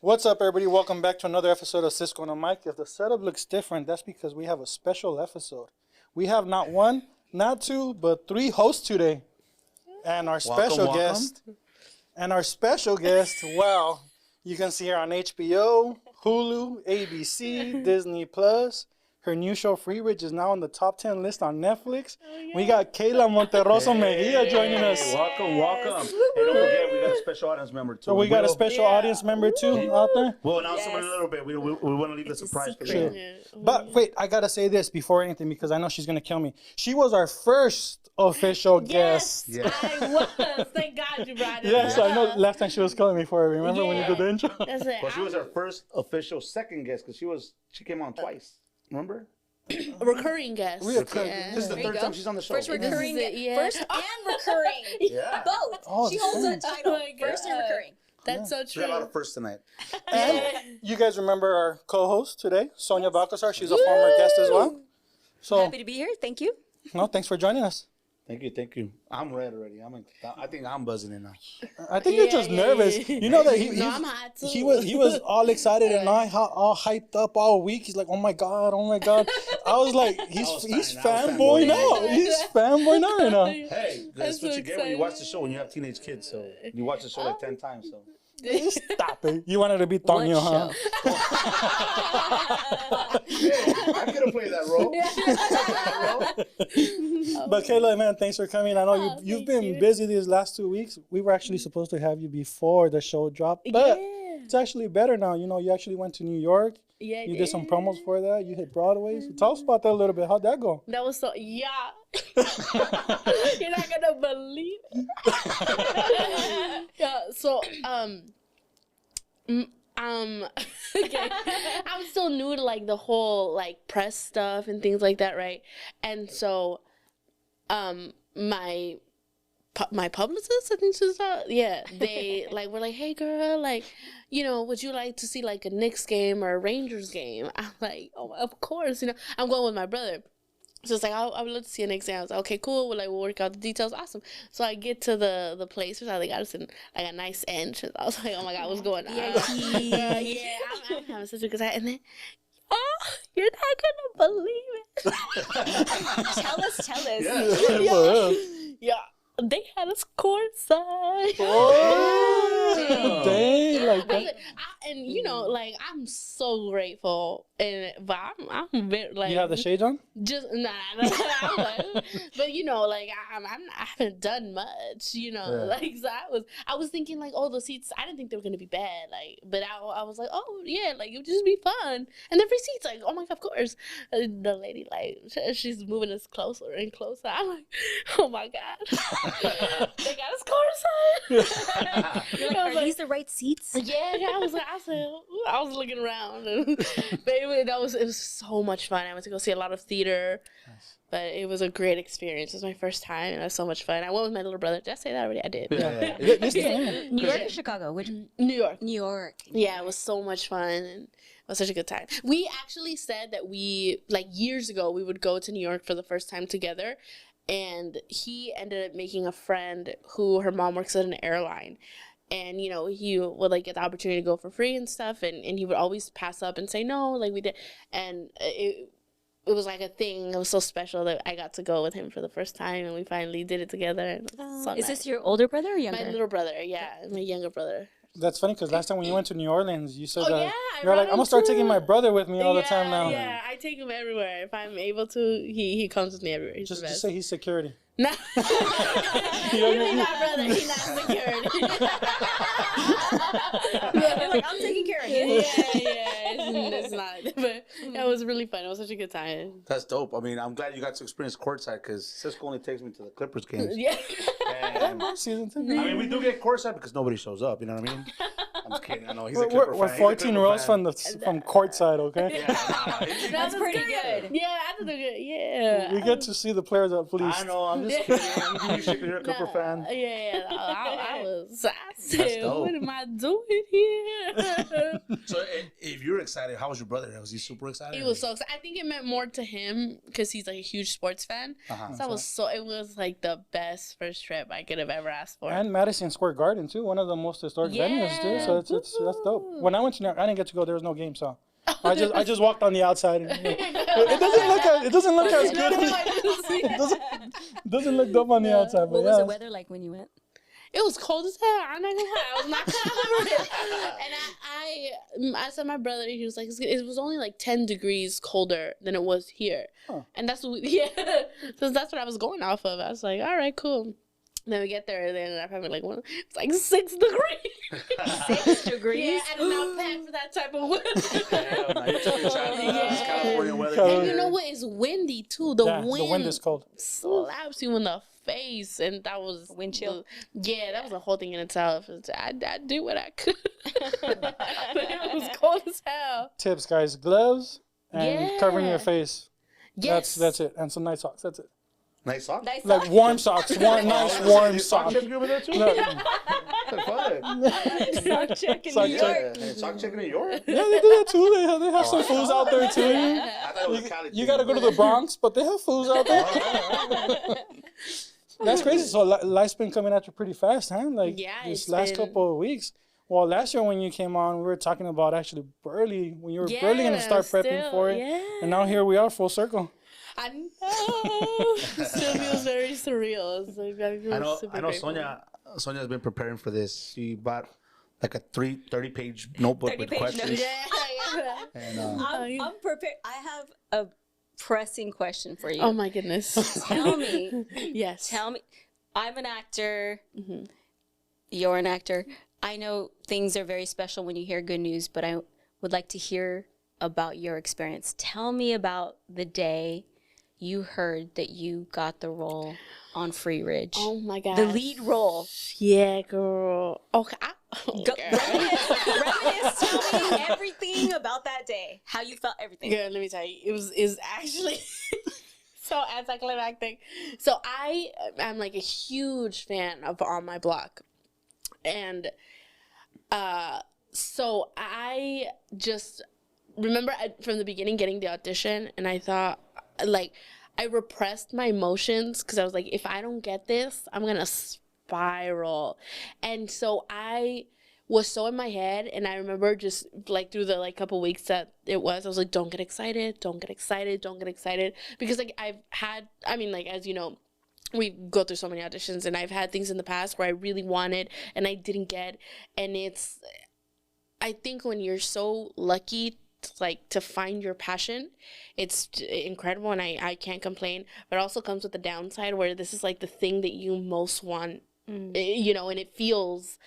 What's up, everybody? Welcome back to another episode of Siko and Mike. If the setup looks different, that's because we have a special episode. We have not one, not two, but three hosts today. And our special guest, well, you can see her on HBO, Hulu, ABC, Disney Plus. Her new show, Freeridge, is now on the top 10 list on Netflix. Oh, yeah. We got Keyla Monterroso Mejia joining us. Welcome. And don't forget, we got a special audience member, too. So we got a special audience member, too, out there? We'll announce him in a little bit. We want to leave the surprise for you. But wait, I got to say this before anything because I know she's going to kill me. She was our first official guest. Yes, I was. Thank God you brought it Yes, up. I know last time she was calling me for it. Remember when you did the intro? That's it. Well, she was our first official second guest because she came on twice. Remember? A recurring guest. Yeah. This is the third time she's on the show. First recurring, First and recurring. Yeah. Both. Oh, she holds that title. Oh First and recurring. That's so We true. got a lot of firsts tonight. And you guys remember our co-host today, Sonia Balcazar. She's a former guest as well. So, Happy to be here. Thank you. no, thanks for joining us. Thank you. I'm red already. I think I'm buzzing in now. I think you're just nervous. You know that I'm hot too. he was all excited and all hyped up all week. He's like, oh my god. I was like, he's fanboy now. He's fanboy now right now. Hey, that's what so you get when you watch the show when you have teenage kids. So you watch the show like 10 times. So Stop it. You wanted to be Tonyo, huh? I could have played that role. But Keyla, man, thanks for coming. I know you've been you. busy these last 2 weeks. We were actually supposed to have you before the show dropped, but it's actually better now. You know, you actually went to New York. Yeah, You did some promos for that. You hit Broadway. So tell us about that a little bit. How'd that go? That was so You're not gonna believe it. Yeah. So okay. I'm still new to like the whole like press stuff and things like that, right? And so my publicist, I think she's they like were like, hey girl, like, you know, would you like to see like a Knicks game or a Rangers game? I'm like, oh, of course, you know, I'm going with my brother. So it's like, I would love to see a Knicks game. I was like, okay, cool. We'll work out the details. Awesome. So I get to the place, which they got us in like a nice entrance. I was like, oh my God, what's going on? I'm having such a good time. And then, you're not gonna believe it. Tell us. Yeah. They had us courtside. Oh, dang, like that. And you know, like I'm so grateful, but I'm very like. You have the shades on? Just nah. But you know, like I haven't done much. You know, like so I was thinking like, oh, the seats. I didn't think they were gonna be bad. Like, but I was like, oh yeah, like it would just be fun. And the free seats, like, oh my God, of course. The lady like she's moving us closer and closer. I'm like, oh my God. They got us courtside. You're like, are these the right seats? Yeah, I was looking around, and baby, it was so much fun. I went to go see a lot of theater, but it was a great experience. It was my first time, and it was so much fun. I went with my little brother. Did I say that already? I did. Yeah. New York or Chicago? Which? New York. New York. Yeah, it was so much fun, and it was such a good time. We actually said that like years ago, we would go to New York for the first time together. And he ended up making a friend who her mom works at an airline. And, you know, he would, like, get the opportunity to go for free and stuff. And he would always pass up and say, no, like, we did. And it was, like, a thing. It was so special that I got to go with him for the first time. And we finally did it together. And it was so Is nice. this your older brother or younger? My little brother, yeah. My younger brother. That's funny because last time when you went to New Orleans, you said Oh, that yeah, you're like, I'm gonna start taking my brother with me all the time now. Yeah, I take him everywhere. If I'm able to, he comes with me everywhere. He's the best. Just say he's security. No. You mean my brother. He's not security. You're like, I'm taking care of you. Yeah. It's not. But it was really fun. It was such a good time. That's dope. I mean, I'm glad you got to experience courtside because Cisco only takes me to the Clippers games. Yeah. And, Season 2. I mean, we do get courtside because nobody shows up. You know what I mean? I'm just kidding. I know he's a Clipper fan. We're 14 rows from courtside, okay? Yeah, That's pretty good. Yeah, I think they're good. Yeah. We get to see the players at least. I know. I'm just kidding. You're a Clipper fan. Yeah. I said, dope. what am I doing here? So, if you're excited, how was your brother? Was he super excited? He was so excited. I think it meant more to him because he's like a huge sports fan. So it was like the best first trip I could have ever asked for. And Madison Square Garden too, one of the most historic venues too. So so that's dope. When I went to New York, I didn't get to go. There was no game, so I just walked on the outside. And, it doesn't look as good. It doesn't look dope on the outside. But What was the weather like when you went? It was cold as hell. I'm not gonna lie. I was not covered. And I said my brother, he was like, it was only like 10 degrees colder than it was here. Huh. And that's what so that's what I was going off of. I was like, all right, cool. And then we get there, and then I'm probably like, well, it's like 6 degrees. 6 degrees? Yeah, I did not pack for that type of weather. It's California weather. And you know what? It's windy too. The wind is cold. Slaps you in the face, and that was wind chill. That was a whole thing in itself. I do what I could, but it was cold as hell. Tips, guys: gloves and covering your face. Yes, that's it, and some nice socks. That's it. Nice socks? Like warm socks. Nice warm socks. Sock check over there too? Sock check in Sock New check. York. Sock check in New York? Yeah, they do that too. They have some fools out there too. I thought it was Cali. You got to go to the Bronx, but they have fools out there. That's crazy. So life's been coming at you pretty fast, huh? Like this last couple of weeks. Well, last year when you came on, we were talking about actually Burley, when you were barely going to start prepping for it. Yeah. And now here we are, full circle. I know. Still feels very surreal. It's like, I know Sonia's been preparing for this. She bought like a 30-page notebook with questions. Yeah. And, I'm prepared. I have a pressing question for you. Oh my goodness. Tell me. Yes. Tell me. I'm an actor. Mm-hmm. You're an actor. I know things are very special when you hear good news, but I would like to hear about your experience. Tell me about the day you heard that you got the role on Freeridge. Oh my God. The lead role. Yeah, girl. Okay. Reminisce, tell me everything about that day. How you felt, everything. Girl, let me tell you. It was actually so anticlimactic. So I'm like a huge fan of On My Block. And so I just remember from the beginning getting the audition, and I thought, like, I repressed my emotions because I was like, if I don't get this, I'm going to spiral. And so I was so in my head, and I remember just, like, through the, like, couple weeks that I was like, don't get excited, don't get excited, don't get excited. Because, like, I've had, I mean, like, as you know, we go through so many auditions, and I've had things in the past where I really wanted and I didn't get. And I think when you're so lucky to find your passion, it's incredible, and I can't complain. But it also comes with the downside where this is like the thing that you most want, and it feels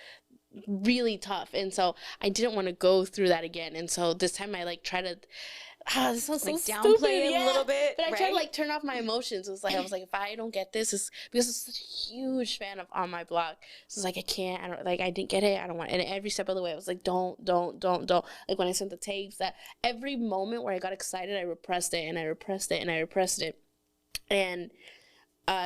really tough. And so I didn't want to go through that again. And so this time I try to this sounds so downplay stupid, it a little bit, but I right? tried to turn off my emotions. It was like I was like, if I don't get this, it's because I'm such a huge fan of On My Block. So it's like I didn't get it. I don't want it. And every step of the way I was like, don't. Like when I sent the tapes, that every moment where I got excited, I repressed it and I repressed it and I repressed it. And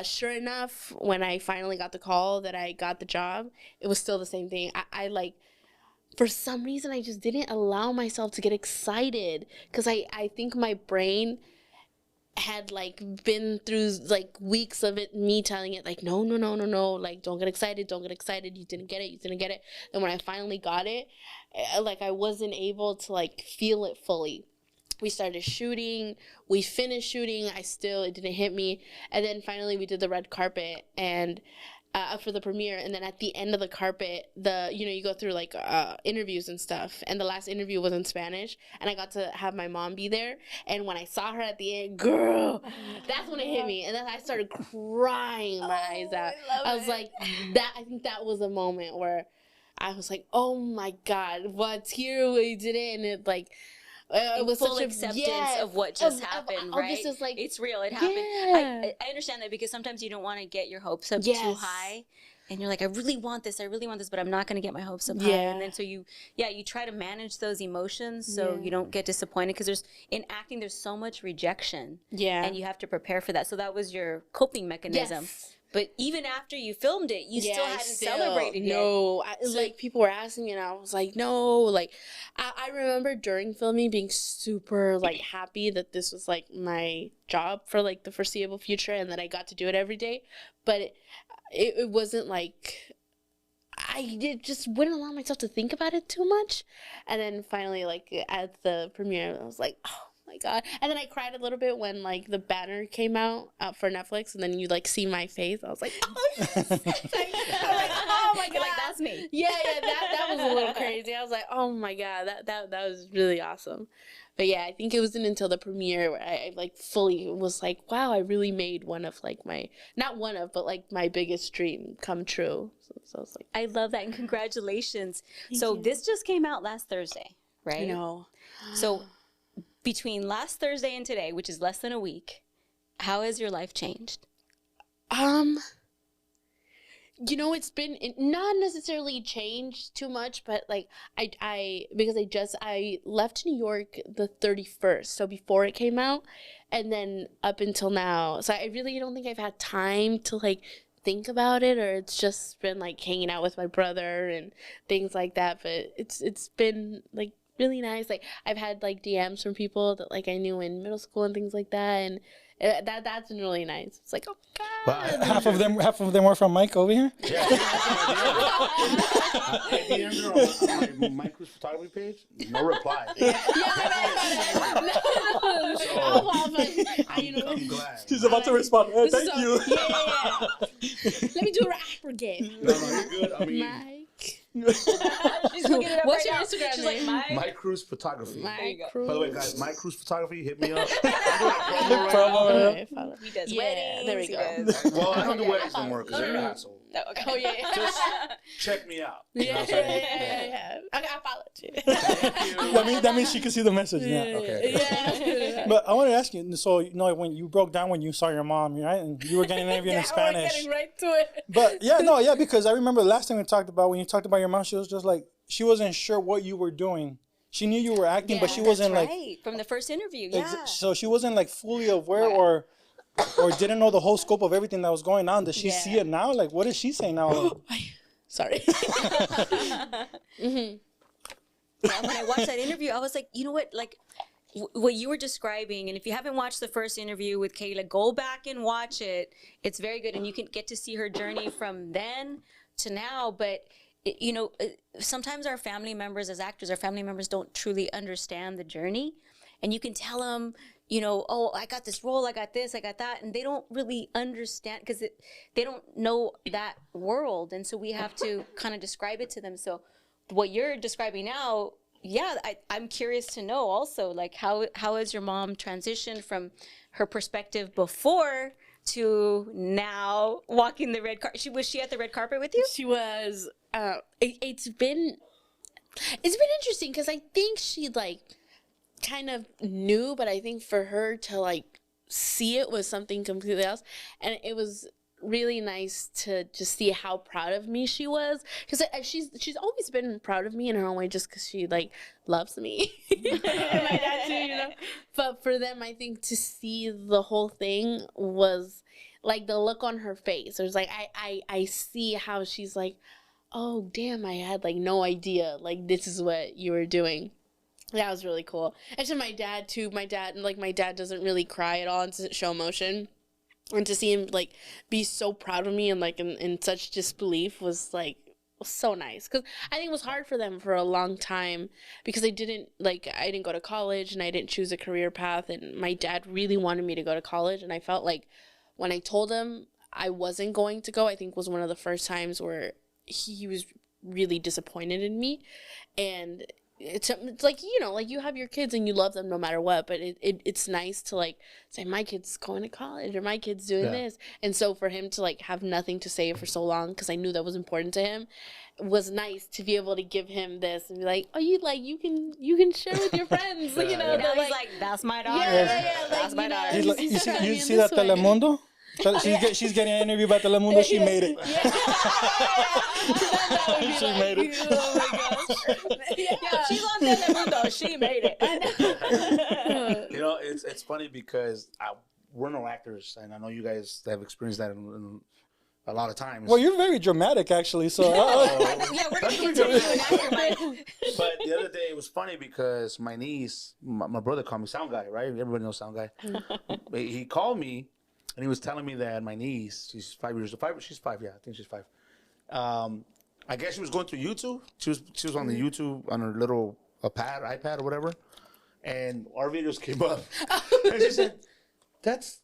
sure enough, when I finally got the call that I got the job, it was still the same thing. I for some reason, I just didn't allow myself to get excited because I think my brain had, been through, weeks of it, me telling it, no, like, don't get excited, you didn't get it. And when I finally got it, I wasn't able to, feel it fully. We started shooting, we finished shooting, it didn't hit me, and then finally we did the red carpet, and for the premiere, and then at the end of the carpet, you go through interviews and stuff, and the last interview was in Spanish, and I got to have my mom be there, and when I saw her at the end, girl, that's when it hit me, and then I started crying my eyes out. I was like, I think that was a moment where I was like, oh my God, what's here, we did it, and it was full such acceptance of what just happened, right? This is it's real. It happened. I understand that because sometimes you don't want to get your hopes up too high, and you're like, I really want this, but I'm not going to get my hopes up high. And then so you try to manage those emotions so you don't get disappointed, because in acting there's so much rejection, and you have to prepare for that. So that was your coping mechanism. Yes. But even after you filmed it, you still hadn't celebrated yet. No, people were asking me, and I was like, no. I remember during filming being super, happy that this was, my job for, the foreseeable future and that I got to do it every day. But it wasn't, just wouldn't allow myself to think about it too much. And then finally, like at the premiere, I was like, oh my God. And then I cried a little bit when like the banner came out for Netflix, and then you like see my face. I was like, oh, oh my God, You're like, that's me. Yeah, that was a little crazy. I was like, oh my God, that was really awesome. But yeah, I think it wasn't until the premiere where I like fully was like, wow, I really made one of like not one of, but like my biggest dream come true. So I was like, I love that, and congratulations. Thank So you. this just came out last Thursday, right? I know. So between last Thursday and today, which is less than a week, how has your life changed? It's been not necessarily changed too much, but like because I left New York the 31st, so before it came out, and then up until now, so I really don't think I've had time to like think about it, or it's just been like hanging out with my brother and things like that. But it's been like really nice. Like I've had like DMs from people that like I knew in middle school and things like that, and that's been really nice. It's like, oh God. Well, Half of them were from Mike over here. Yeah. I DM'd her on my Mike Cruz photography page. No reply. I'm glad. She's about to respond. Hey, This is thank you. Yeah. Let me do a rapper game. No, you're good. I mean, Mike. She's looking it up What's right your now. Instagram She's name? like, Mike Cruz photography. Mike go. Cruz. By the way, guys, Mike Cruz photography, hit me up. I'm doing a promo right now. Okay, follow. He does Yeah, weddings. there we he go. does- Well, I don't do weddings no more because they're a hassle. No, okay. Oh yeah. Just check me out. You know Yeah, what I'm saying? yeah. Okay, I followed you. That means she can see the message now. Okay. Yeah. But I want to ask you. So when you broke down when you saw your mom, right, and you were getting interviewed in We're Spanish. getting right to it. But because I remember the last time we talked about when you talked about your mom, she was just like she wasn't sure what you were doing. She knew you were acting, but she That's wasn't like. right. From the first interview. Yeah. So she wasn't like fully aware or didn't know the whole scope of everything that was going on. Does she see it now? Like, what is she saying now? Sorry. When I watched that interview, I was like, you know what? Like, what you were describing, and if you haven't watched the first interview with Keyla, go back and watch it. It's very good, and you can get to see her journey from then to now. But sometimes our family members, as actors, our family members don't truly understand the journey, and you can tell them, oh, I got this role, I got this, I got that, and they don't really understand because they don't know that world, and so we have to kind of describe it to them. So what you're describing now, I'm curious to know also, like how has your mom transitioned from her perspective before to now walking the red carpet? Was she at the red carpet with you? She was. It's been interesting because I think she like kind of knew, but I think for her to like see it was something completely else, and it was really nice to just see how proud of me she was, because she's always been proud of me in her own way, just because she like loves me. And my dad too, But for them, I think to see the whole thing was like the look on her face. It was like I see how she's like, oh damn, I had like no idea like this is what you were doing. That was really cool. And to my dad too. My dad doesn't really cry at all and doesn't show emotion. And to see him like be so proud of me and like in such disbelief was so nice, because I think it was hard for them for a long time because I didn't go to college and I didn't choose a career path, and my dad really wanted me to go to college, and I felt like when I told him I wasn't going to go, I think was one of the first times where he was really disappointed in me. And it's like, like you have your kids and you love them no matter what, but it's nice to like say my kid's going to college or my kid's doing this. And so for him to like have nothing to say for so long, because I knew that was important to him, it was nice to be able to give him this and be like, oh, you can share with your friends. Now he's like, that's my daughter. That's my daughter. He's like, you see that Telemundo? She's getting an interview by Telemundo. She made it. She made it. Oh my gosh. She's on Telemundo. She made it. It's funny because we're no actors, and I know you guys have experienced that in a lot of times. Well, you're very dramatic, actually. So We're gonna continue after Mike. But the other day it was funny because my niece, my brother called me Sound Guy, right? Everybody knows Sound Guy. He called me and he was telling me that my niece, she's 5 years old. She's 5, yeah, I think she's 5. I guess she was going through YouTube. She was on the YouTube on her little iPad or whatever, and our videos came up. And she said, "That's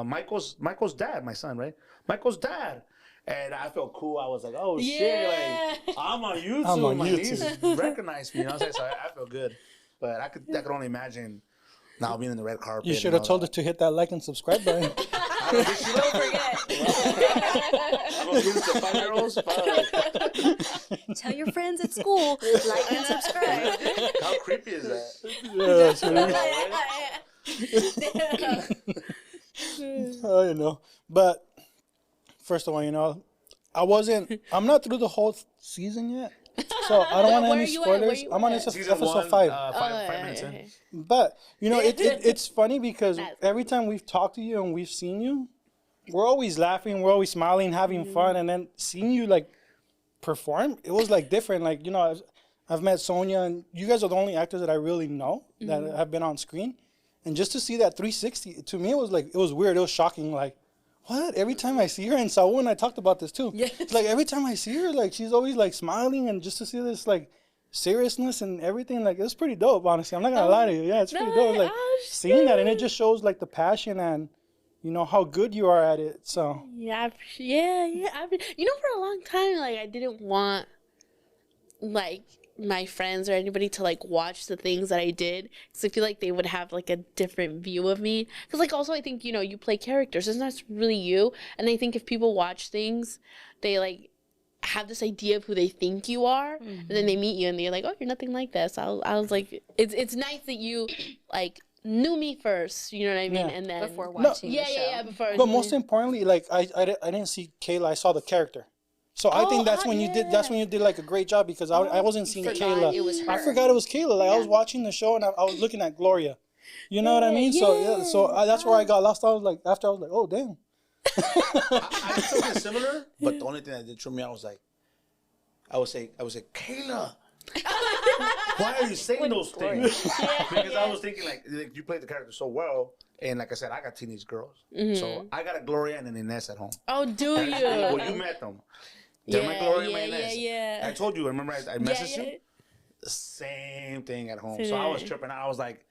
Michael's dad, my son, right? Michael's dad." And I felt cool. I was like, "Oh shit! Like I'm on YouTube. My niece recognized me." You know what I'm saying? So I felt good, but I could only imagine now being in the red carpet. You should have told her to hit that like and subscribe button. Don't forget. I'm gonna give it to 5-year-olds. Tell your friends at school, like and subscribe. How creepy is that? You know, but first of all, you know, I'm not through the whole season yet, so I don't want any spoilers. I'm on episode 5. 5 minutes in. But you know, it's funny because every time we've talked to you and we've seen you, we're always laughing, we're always smiling, having fun, and then seeing you like perform, it was like different. Like, you know, I've met Sonia, and you guys are the only actors that I really know that have been on screen, and just to see that 360, to me, it was weird, it was shocking. Like, what? Every time I see her, and Saul and I talked about this too. Yeah. It's like every time I see her, like she's always like smiling, and just to see this like seriousness and everything, like it's pretty dope. Honestly, I'm not gonna lie to you. Yeah, it's pretty dope. Like seeing that, and it just shows like the passion and you know how good you are at it. So yeah. You know, for a long time, like I didn't want like my friends or anybody to like watch the things that I did, because I feel like they would have like a different view of me. Because like also I think, you know, you play characters, it's not really you, and I think if people watch things, they like have this idea of who they think you are, and then they meet you and they're like, oh, you're nothing like this. I was like, it's nice that you like knew me first, you know what I mean, and then before watching the show. Yeah, before. But most importantly, like I didn't see Keyla, I saw the character. So I think that's when you did like a great job, because I wasn't seeing Keyla. It was her. I forgot it was Keyla. Like I was watching the show and I was looking at Gloria. You know what I mean? So that's where I got lost. I was like, oh damn. I did something similar, but the only thing that did trip me out was like, I would say, Keyla, why are you saying those things? Because I was thinking like you played the character so well, and like I said, I got teenage girls, so I got a Gloria and an Inez at home. Oh, do you? Well, you met them. They're my Gloria and my Inez. I told you. Remember, I messaged you. The same thing at home. So I was tripping out. I was like,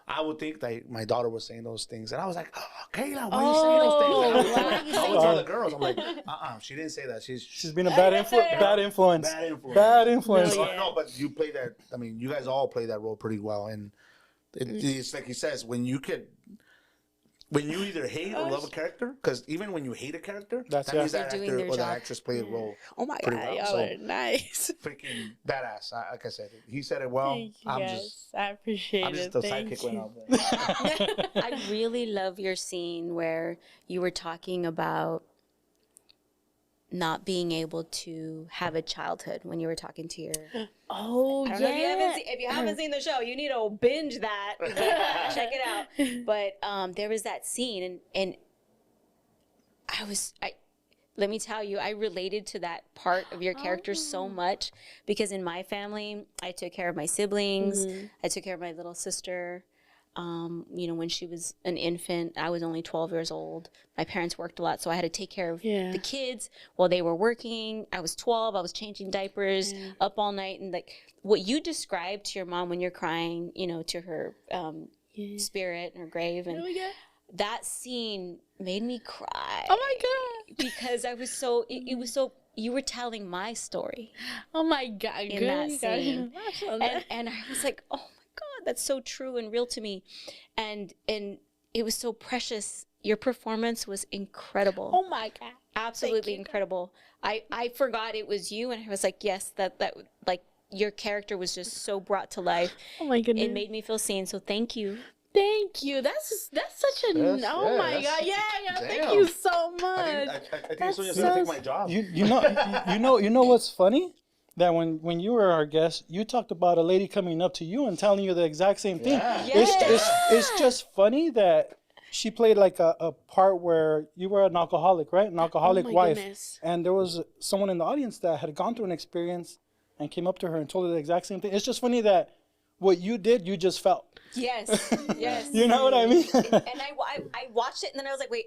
I would think that my daughter was saying those things, and I was like, oh, Keyla, why are you saying those things? I would tell the girls, I'm like, she didn't say that. She's been a bad influence. No, but you play that. I mean, you guys all play that role pretty well, and it's like he says, when you either hate or love a character, because even when you hate a character, that means that actor or that actress played a role. Oh my God, well. y'all are nice. Freaking badass. Like I said, he said it well. I appreciate it. I'm just the sidekick right now. I really love your scene where you were talking about not being able to have a childhood when you were talking to your... Oh, I don't know if you haven't seen the show, you need to binge that. Check it out. But there was that scene, and let me tell you, I related to that part of your character so much, because in my family, I took care of my siblings. I took care of my little sister. You know, when she was an infant, I was only 12 years old. My parents worked a lot, so I had to take care of the kids while they were working. I was 12. I was changing diapers up all night. And like what you described to your mom when you're crying, you know, to her spirit in her grave. And that scene made me cry. Oh my God. Because I was so, it was so, you were telling my story. Oh my God. In that scene. And I was like, oh God, that's so true and real to me, and it was so precious. Your performance was incredible. Oh my God, absolutely incredible. I forgot it was you, and I was like, yes, that like your character was just so brought to life. Oh my goodness, it made me feel seen. So thank you. Thank you. That's such a my God. Yeah. Thank you so much. I think Sonia's gonna take my job. You know what's funny? That when you were our guest, you talked about a lady coming up to you and telling you the exact same thing. Yeah. It's just funny that she played like a part where you were an alcoholic, right? An alcoholic wife. Goodness. And there was someone in the audience that had gone through an experience and came up to her and told her the exact same thing. It's just funny that what you did, you just felt. Yes. You know what I mean? And I watched it, and then I was like, wait,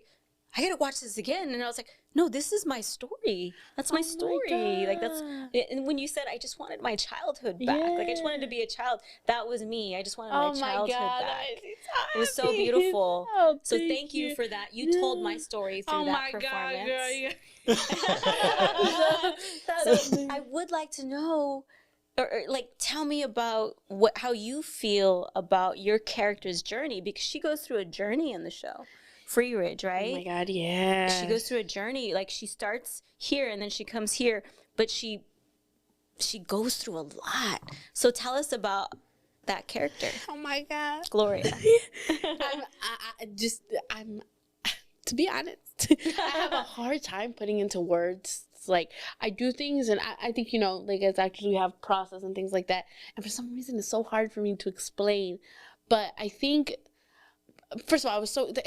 I gotta watch this again. And I was like, no, this is my story. That's my story. Like that's, and when you said, I just wanted my childhood back. Like I just wanted to be a child. That was me. I just wanted my childhood back. It was so beautiful. So thank you for that. You told my story through that performance. So I would like to know, or like tell me about how you feel about your character's journey, because she goes through a journey in the show. Freeridge, right? Oh my God, yeah. She goes through a journey. Like she starts here and then she comes here, but she goes through a lot. So tell us about that character. Oh my God, Gloria. I'm to be honest, I have a hard time putting into words. Like I do things, and I think like as actors we have process and things like that, and for some reason it's so hard for me to explain. But I think, first of all, oh my God,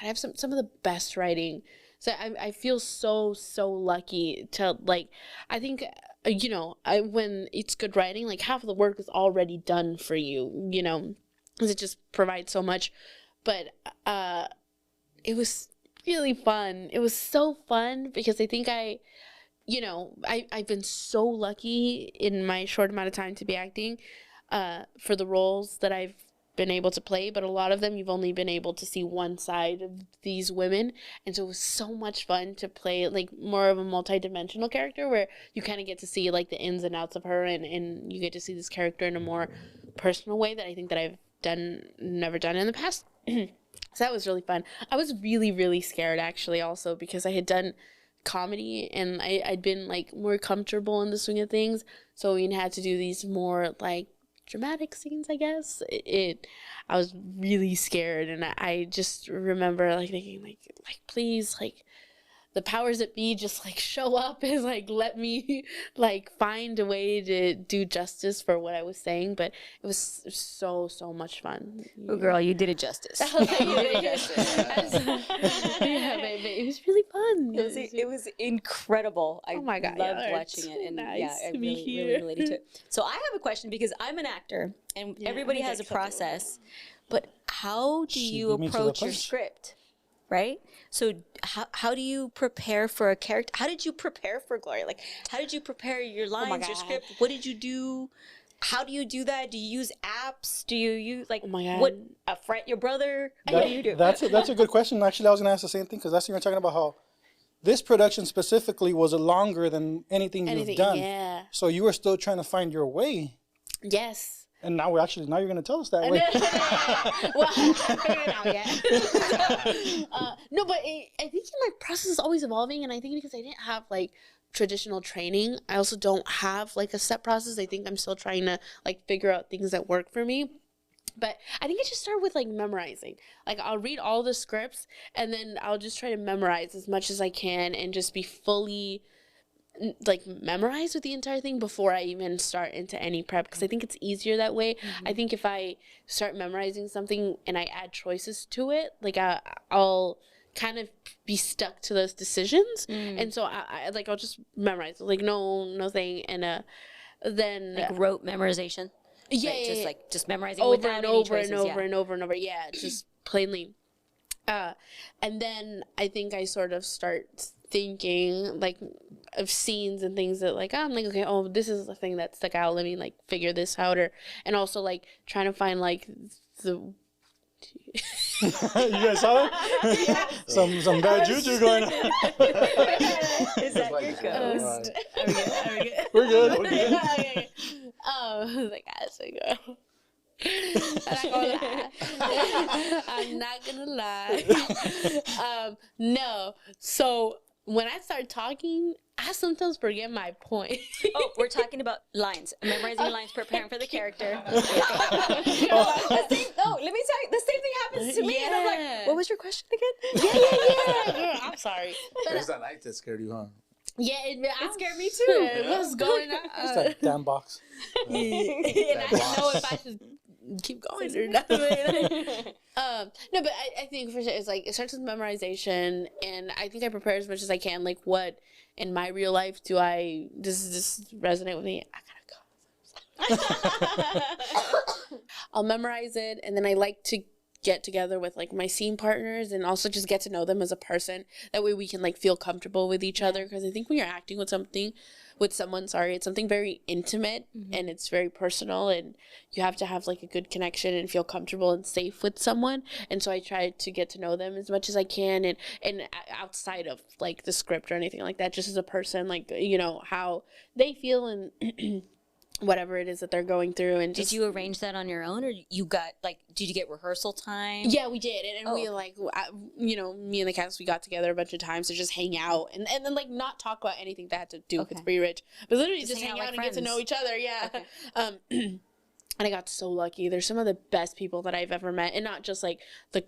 I have some of the best writing. So I feel so lucky to, like, I think, when it's good writing, like half of the work is already done for you, because it just provides so much. But it was really fun. It was so fun because I think I've been so lucky in my short amount of time to be acting for the roles that I've been able to play, but a lot of them you've only been able to see one side of these women, and so it was so much fun to play like more of a multi-dimensional character where you kind of get to see like the ins and outs of her, and you get to see this character in a more personal way that I think that I've never done in the past. So that was really fun. I was really scared actually also because I had done comedy and I'd been like more comfortable in the swing of things, so we had to do these more like dramatic scenes, I guess. I was really scared, and I just remember like thinking like please, like the powers that be just like show up and like let me like find a way to do justice for what I was saying. But it was so much fun. Oh girl, you did it justice. Yeah, baby, it was really fun. It was incredible. Oh my God, loved watching it, and nice I really related to it. So I have a question because I'm an actor, and everybody has a process. But how do you approach your script? Right? So how do you prepare for a character? How did you prepare for Gloria? Like, how did you prepare your lines, your script? What did you do? How do you do that? Do you use apps? Do you use like fret your brother? What do you do? That's a good question. Actually, I was going to ask the same thing because that's what you were talking about, how this production specifically was longer than anything you've done. Yeah. So you were still trying to find your way. Yes. And now you're going to tell us that way. Well, no, but I think my process is always evolving, and I think because I didn't have like traditional training, I also don't have like a set process. I think I'm still trying to like figure out things that work for me. But I think I just start with like memorizing. Like I'll read all the scripts, and then I'll just try to memorize as much as I can, and just be fully like memorize with the entire thing before I even start into any prep, because I think it's easier that way. I think if I start memorizing something and I add choices to it, like I'll kind of be stuck to those decisions, and so I'll just memorize like no thing, and then like rote memorization. Yeah, right? Just memorizing over without and any over choices, and over and over and over. Yeah, just plainly. And then I think I sort of start thinking like of scenes and things that like I'm like, okay, oh, this is the thing that stuck out, let me like figure this out, and also like trying to find like the you guys saw that? some bad juju going on. Is that your ghost? Are we good? We're good. Okay. I was like, that's a girl. I'm not gonna lie. No. So when I start talking, I sometimes forget my point. Oh, we're talking about lines. Memorizing lines, preparing for the character. Let me tell you, the same thing happens to me. Yeah. And I'm like, what was your question again? Yeah. Girl, I'm sorry. There's that light that scared you, huh? Yeah, it scared me too. What's going on? It's that damn box. And I didn't know if I should keep going or not. No, but I think for sure it's like it starts with memorization, and I think I prepare as much as I can. Like, what in my real life does this resonate with me? I gotta go. I'll memorize it, and then I like to get together with like my scene partners and also just get to know them as a person. That way we can like feel comfortable with each other, because I think when you're acting with someone, it's something very intimate and it's very personal, and you have to have like a good connection and feel comfortable and safe with someone. And so I try to get to know them as much as I can, and outside of like the script or anything like that, just as a person, like, you know, how they feel and whatever it is that they're going through. And did you arrange that on your own, or you got like, did you get rehearsal time? Yeah, we did. And we like, you know, me and the cast, we got together a bunch of times to just hang out and then like not talk about anything that had to do with Freeridge, but literally just hang out and get to know each other. Yeah. Okay. And I got so lucky. They're some of the best people that I've ever met. And not just like I'm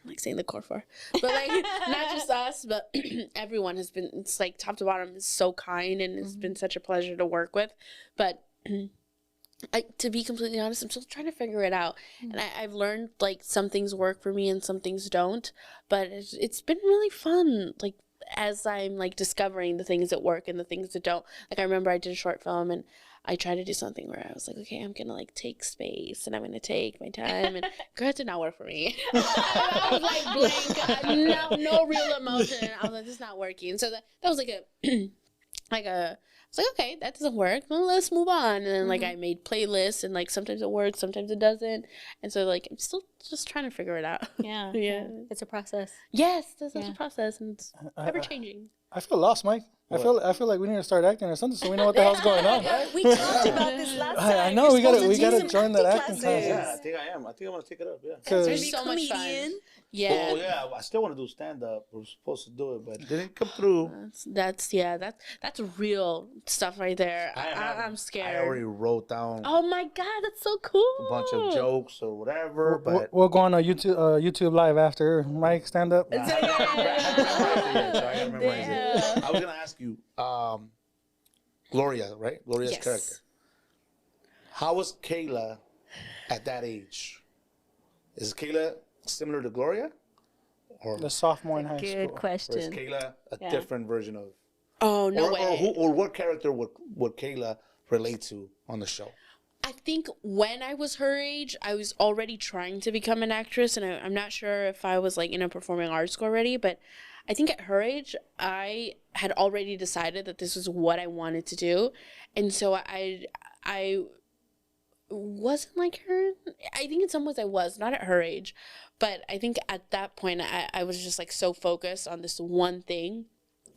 like saying the core four, but like not just us, but everyone has been, it's like top to bottom is so kind, and it's been such a pleasure to work with. But to be completely honest, I'm still trying to figure it out. And I've learned like some things work for me and some things don't. But it's been really fun, like as I'm like discovering the things that work and the things that don't. Like I remember I did a short film and I tried to do something where I was like, okay, I'm gonna like take space and I'm gonna take my time, and girl, it did not work for me. I was like blank, no real emotion. I was like, this is not working. So that was like I was like, okay, that doesn't work. Well, let's move on. And then like I made playlists, and like sometimes it works, sometimes it doesn't. And so like I'm still just trying to figure it out. Yeah. It's a process. Yes, it's a process, and it's ever changing. I feel lost, Mike. I feel like we need to start acting or something so we know what the hell's going on. We talked about this last time. I know, we gotta join that acting class. Yeah, I think I am. I think I'm gonna take it up. Yeah. There's so much fun. Yeah. Oh yeah, I still want to do stand up. We're supposed to do it, but it didn't come through. That's real stuff right there. I'm scared. I already wrote down. Oh my god, that's so cool. A bunch of jokes or whatever. But we'll go on YouTube live after Mike stand up. So I gotta memorize it. I was gonna ask you, Gloria, right? Gloria's character. How was Keyla at that age? Is Keyla similar to Gloria? Or the sophomore in high school. Good question. Or is Keyla a different version of? Oh, no way. Or what character would Keyla relate to on the show? I think when I was her age, I was already trying to become an actress, and I'm not sure if I was like in a performing arts school already, but I think at her age, I had already decided that this was what I wanted to do. And so I wasn't like her. I think in some ways I was, not at her age. But I think at that point, I was just like so focused on this one thing.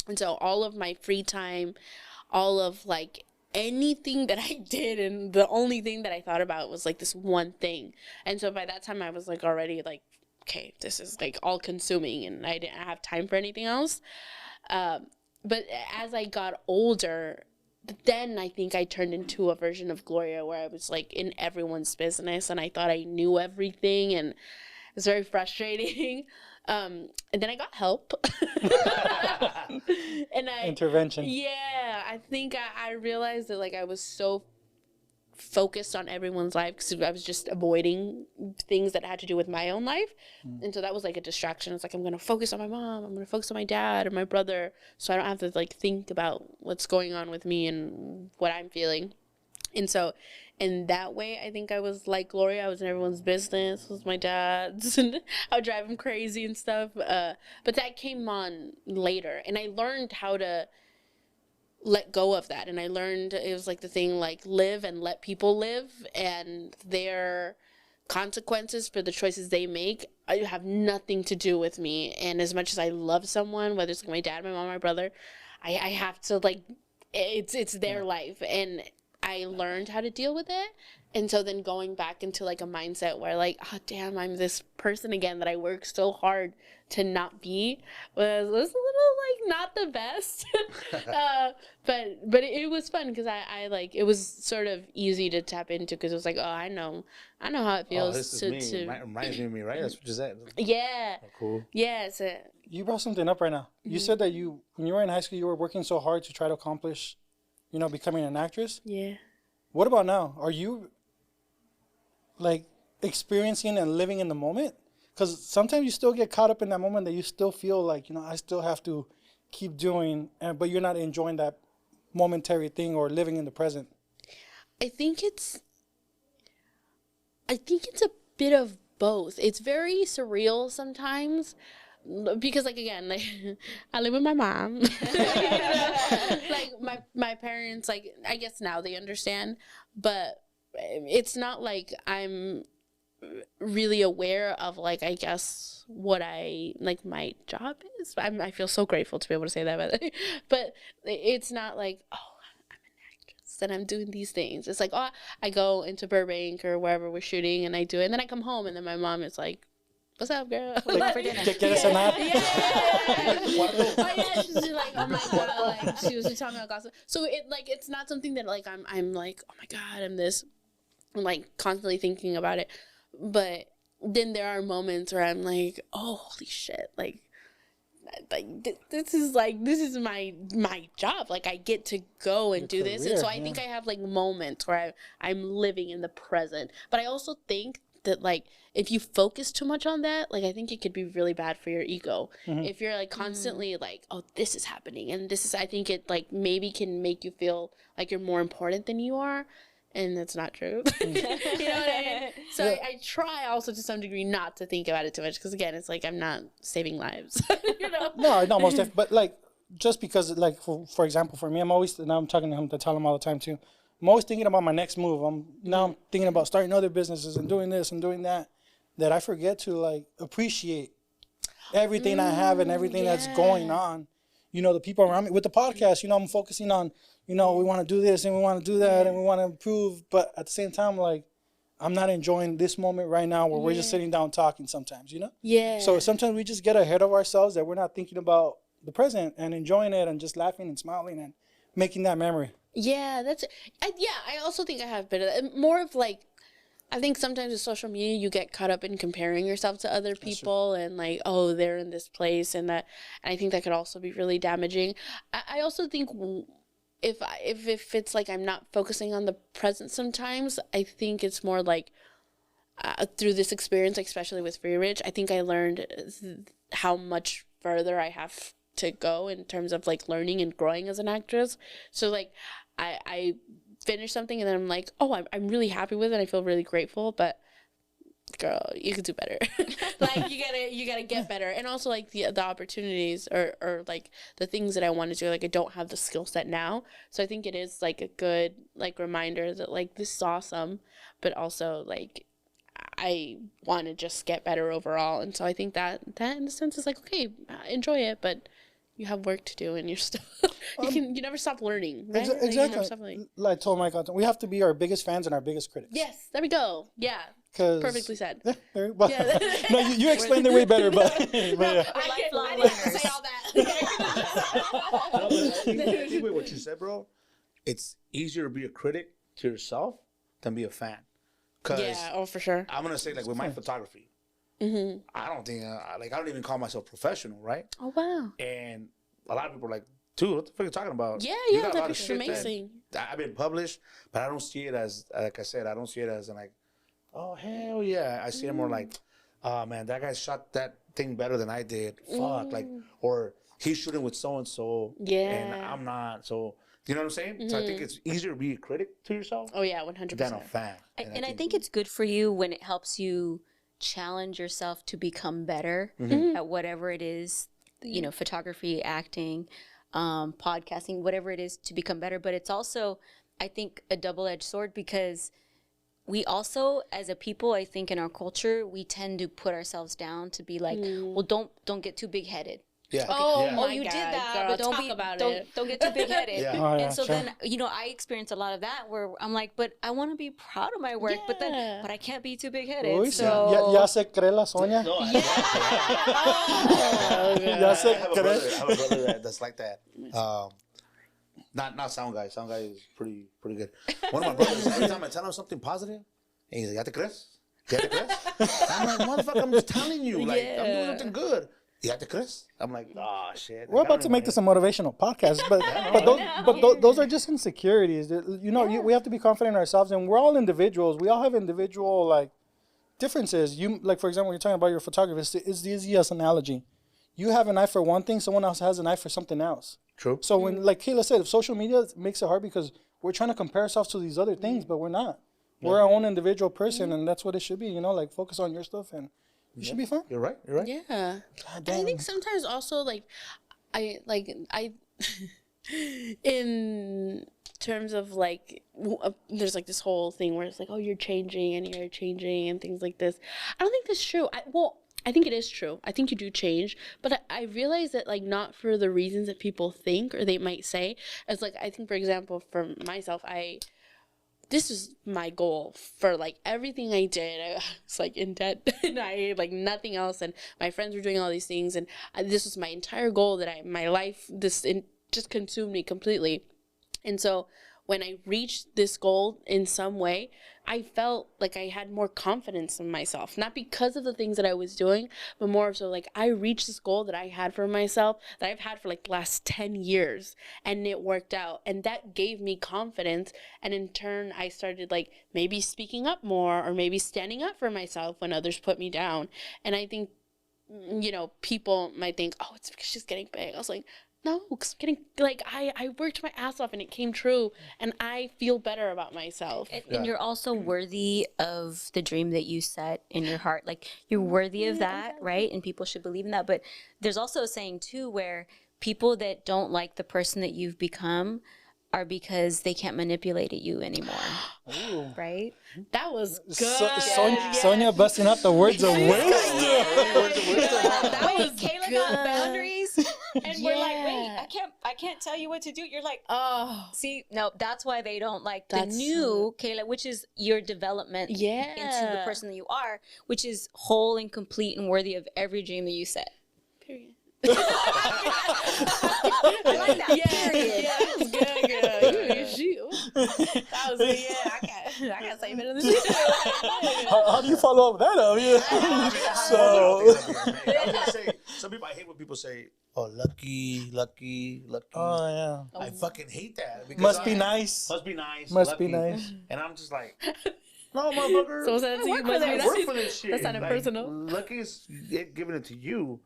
And so all of my free time, all of like anything that I did, and the only thing that I thought about was like this one thing. And so by that time, I was like already like, okay, this is like all consuming, and I didn't have time for anything else. But as I got older, then I think I turned into a version of Gloria where I was like in everyone's business and I thought I knew everything, and it was very frustrating. And then I got help. And intervention. Yeah, I think I realized that like I was so focused on everyone's life because I was just avoiding things that had to do with my own life. And so that was like a distraction. It's like, I'm going to focus on my mom, I'm going to focus on my dad or my brother, so I don't have to like think about what's going on with me and what I'm feeling. And so in that way, I think I was like Gloria. I was in everyone's business. It was my dad's, and I would drive him crazy and stuff. But that came on later, and I learned how to let go of that. And I learned it was like the thing like live and let people live, and their consequences for the choices they make have nothing to do with me. And as much as I love someone, whether it's like my dad, my mom, my brother, I have to like it's their life, and I learned how to deal with it. And so then going back into like a mindset where like, oh damn, I'm this person again that I work so hard to not be was a little like not the best. But it was fun because I like, it was sort of easy to tap into because it was like, oh, I know how it feels. This is me. Reminds me of me, right? That's what you said. Yeah. Oh, cool. Yeah. So, you brought something up right now. You said that when you were in high school, you were working so hard to try to accomplish, becoming an actress. Yeah. What about now? Are you like experiencing and living in the moment? Because sometimes you still get caught up in that moment that you still feel like, I still have to keep doing, but you're not enjoying that momentary thing or living in the present. I think it's a bit of both. It's very surreal sometimes. Because like again, like I live with my mom. Like my parents, like I guess now they understand, but it's not like I'm really aware of like I guess what I like my job is. I feel so grateful to be able to say that, but it's not like I'm an actress and I'm doing these things. It's like I go into Burbank or wherever we're shooting and I do it, and then I come home and then my mom is like, what's up, girl? Like, for dinner. Get us a nap. Yeah. She's like, oh my god, like she was just talking about gossip. So it's not something that like I'm like, oh my god, I'm this. I'm like constantly thinking about it, but then there are moments where I'm like, oh holy shit, like this is my job. Like I get to go and do this, and so I think I have like moments where I'm living in the present. But I also think that like if you focus too much on that, like I think it could be really bad for your ego. If you're like constantly like, oh, this is happening and this is, I think it like maybe can make you feel like you're more important than you are, and that's not true. You know what I mean? So I try also to some degree not to think about it too much, because again, it's like I'm not saving lives. You know? No, almost. But like just because like for example, for me, I'm always, and I'm talking to him, to tell him all the time too, I'm always thinking about my next move. I'm thinking about starting other businesses and doing this and doing that I forget to like appreciate everything I have and everything that's going on. You know, the people around me with the podcast, you know, I'm focusing on, you know, we want to do this and we want to do that and we want to improve. But at the same time, like, I'm not enjoying this moment right now where we're just sitting down talking sometimes, you know? Yeah. So sometimes we just get ahead of ourselves that we're not thinking about the present and enjoying it and just laughing and smiling and making that memory. Yeah, I also think I have been more of like, I think sometimes with social media, you get caught up in comparing yourself to other people and like, oh, they're in this place and that. And I think that could also be really damaging. I also think if it's like I'm not focusing on the present sometimes, I think it's more like through this experience, especially with Freeridge, I think I learned how much further I have to go in terms of like learning and growing as an actress. So like I finish something and then I'm like, oh, I'm really happy with it. I feel really grateful, but girl, you could do better. Like you gotta get better. And also like the opportunities or like the things that I want to do, like I don't have the skill set now. So I think it is like a good like reminder that like this is awesome, but also like I want to just get better overall. And so I think that in a sense is like, okay, enjoy it, but you have work to do and you're still you never stop learning, right? Exactly. Like I told Mike, we have to be our biggest fans and our biggest critics. Yes, there we go. Yeah. Perfectly said. Yeah, well, no, you explained it way better, but yeah. I didn't say all that. What you said, bro, it's easier to be a critic to yourself than be a fan. For sure. I'm gonna say like with my photography, I don't think I don't even call myself professional, right? Oh wow. And a lot of people are like, dude, what the fuck are you talking about? Yeah, that picture's amazing. I've been published, but I don't see it as, like I said, I don't see it as like, oh hell yeah. I see it more like, oh man, that guy shot that thing better than I did. Fuck, like, or he's shooting with so and so, and I'm not. So you know what I'm saying? So I think it's easier to be a critic to yourself. Oh yeah, 100%. Than a fan. And I think it's good for you when it helps you challenge yourself to become better at whatever it is, you know, photography, acting, podcasting, whatever it is, to become better. But it's also, I think, a double-edged sword, because we also, as a people, I think in our culture, we tend to put ourselves down to be like, well, don't get too big-headed. Yeah. Oh, you God, did that, girl, but don't get too big-headed. Yeah. And so then, you know, I experienced a lot of that where I'm like, but I want to be proud of my work, but I can't be too big-headed. So Ya se cree la Sonia. No, I have a brother that's like that. Not sound guy. Sound guy is pretty good. One of my brothers, every time I tell him something positive, he's like, ¿Ya te crees? ¿Ya te crees? I'm like, motherfucker, I'm just telling you, like, I'm doing something good. ¿Ya te crees? I'm like, oh shit. We're about to make this a motivational podcast, but those are just insecurities. You know, we have to be confident in ourselves, and we're all individuals. We all have individual like differences. You like, for example, when you're talking about your photography, it's the easiest analogy. You have an eye for one thing, someone else has an eye for something else. True. So when, like Keyla said, if social media makes it hard because we're trying to compare ourselves to these other things, but we're not. We're our own individual person, and that's what it should be. You know, like focus on your stuff, and you should be fine. You're right. Yeah. I think sometimes also like I in terms of like there's like this whole thing where it's like, oh, you're changing and things like this. I don't think that's true. I think it is true. I think you do change, but I realize that like not for the reasons that people think or they might say. It's like, I think, for example, for myself, this is my goal for like everything I did. I was like in debt and I had like nothing else, and my friends were doing all these things, and this was my entire goal that my life just consumed me completely. And so when I reached this goal in some way, I felt like I had more confidence in myself, not because of the things that I was doing, but more so like I reached this goal that I had for myself that I've had for like the last 10 years, and it worked out. And that gave me confidence. And in turn, I started like maybe speaking up more or maybe standing up for myself when others put me down. And I think, you know, people might think, oh, it's because she's getting big. I was like, no, because I worked my ass off and it came true, and I feel better about myself. And you're also worthy of the dream that you set in your heart. Like, you're worthy of that, right? And people should believe in that. But there's also a saying, too, where people that don't like the person that you've become are because they can't manipulate you anymore. Ooh. Right? That was good. Sonia busting out the words of wisdom. Wait, Keyla got boundaries, and we're like, wait, I can't tell you what to do. You're like, oh, see, no, that's why they don't like the new Keyla, which is your development into the person that you are, which is whole and complete and worthy of every dream that you set. Period. I like that. Yeah, that was good. That was good. Yeah, I got something better than this. How do you follow up that up? Yeah. So some people, I hate when people say, "Oh, lucky." Oh yeah. I fucking hate that. Because Must be nice. Must be nice. And I'm just like, no, motherfucker. So that's I work for this shit. That's not personal. Lucky is giving it to you.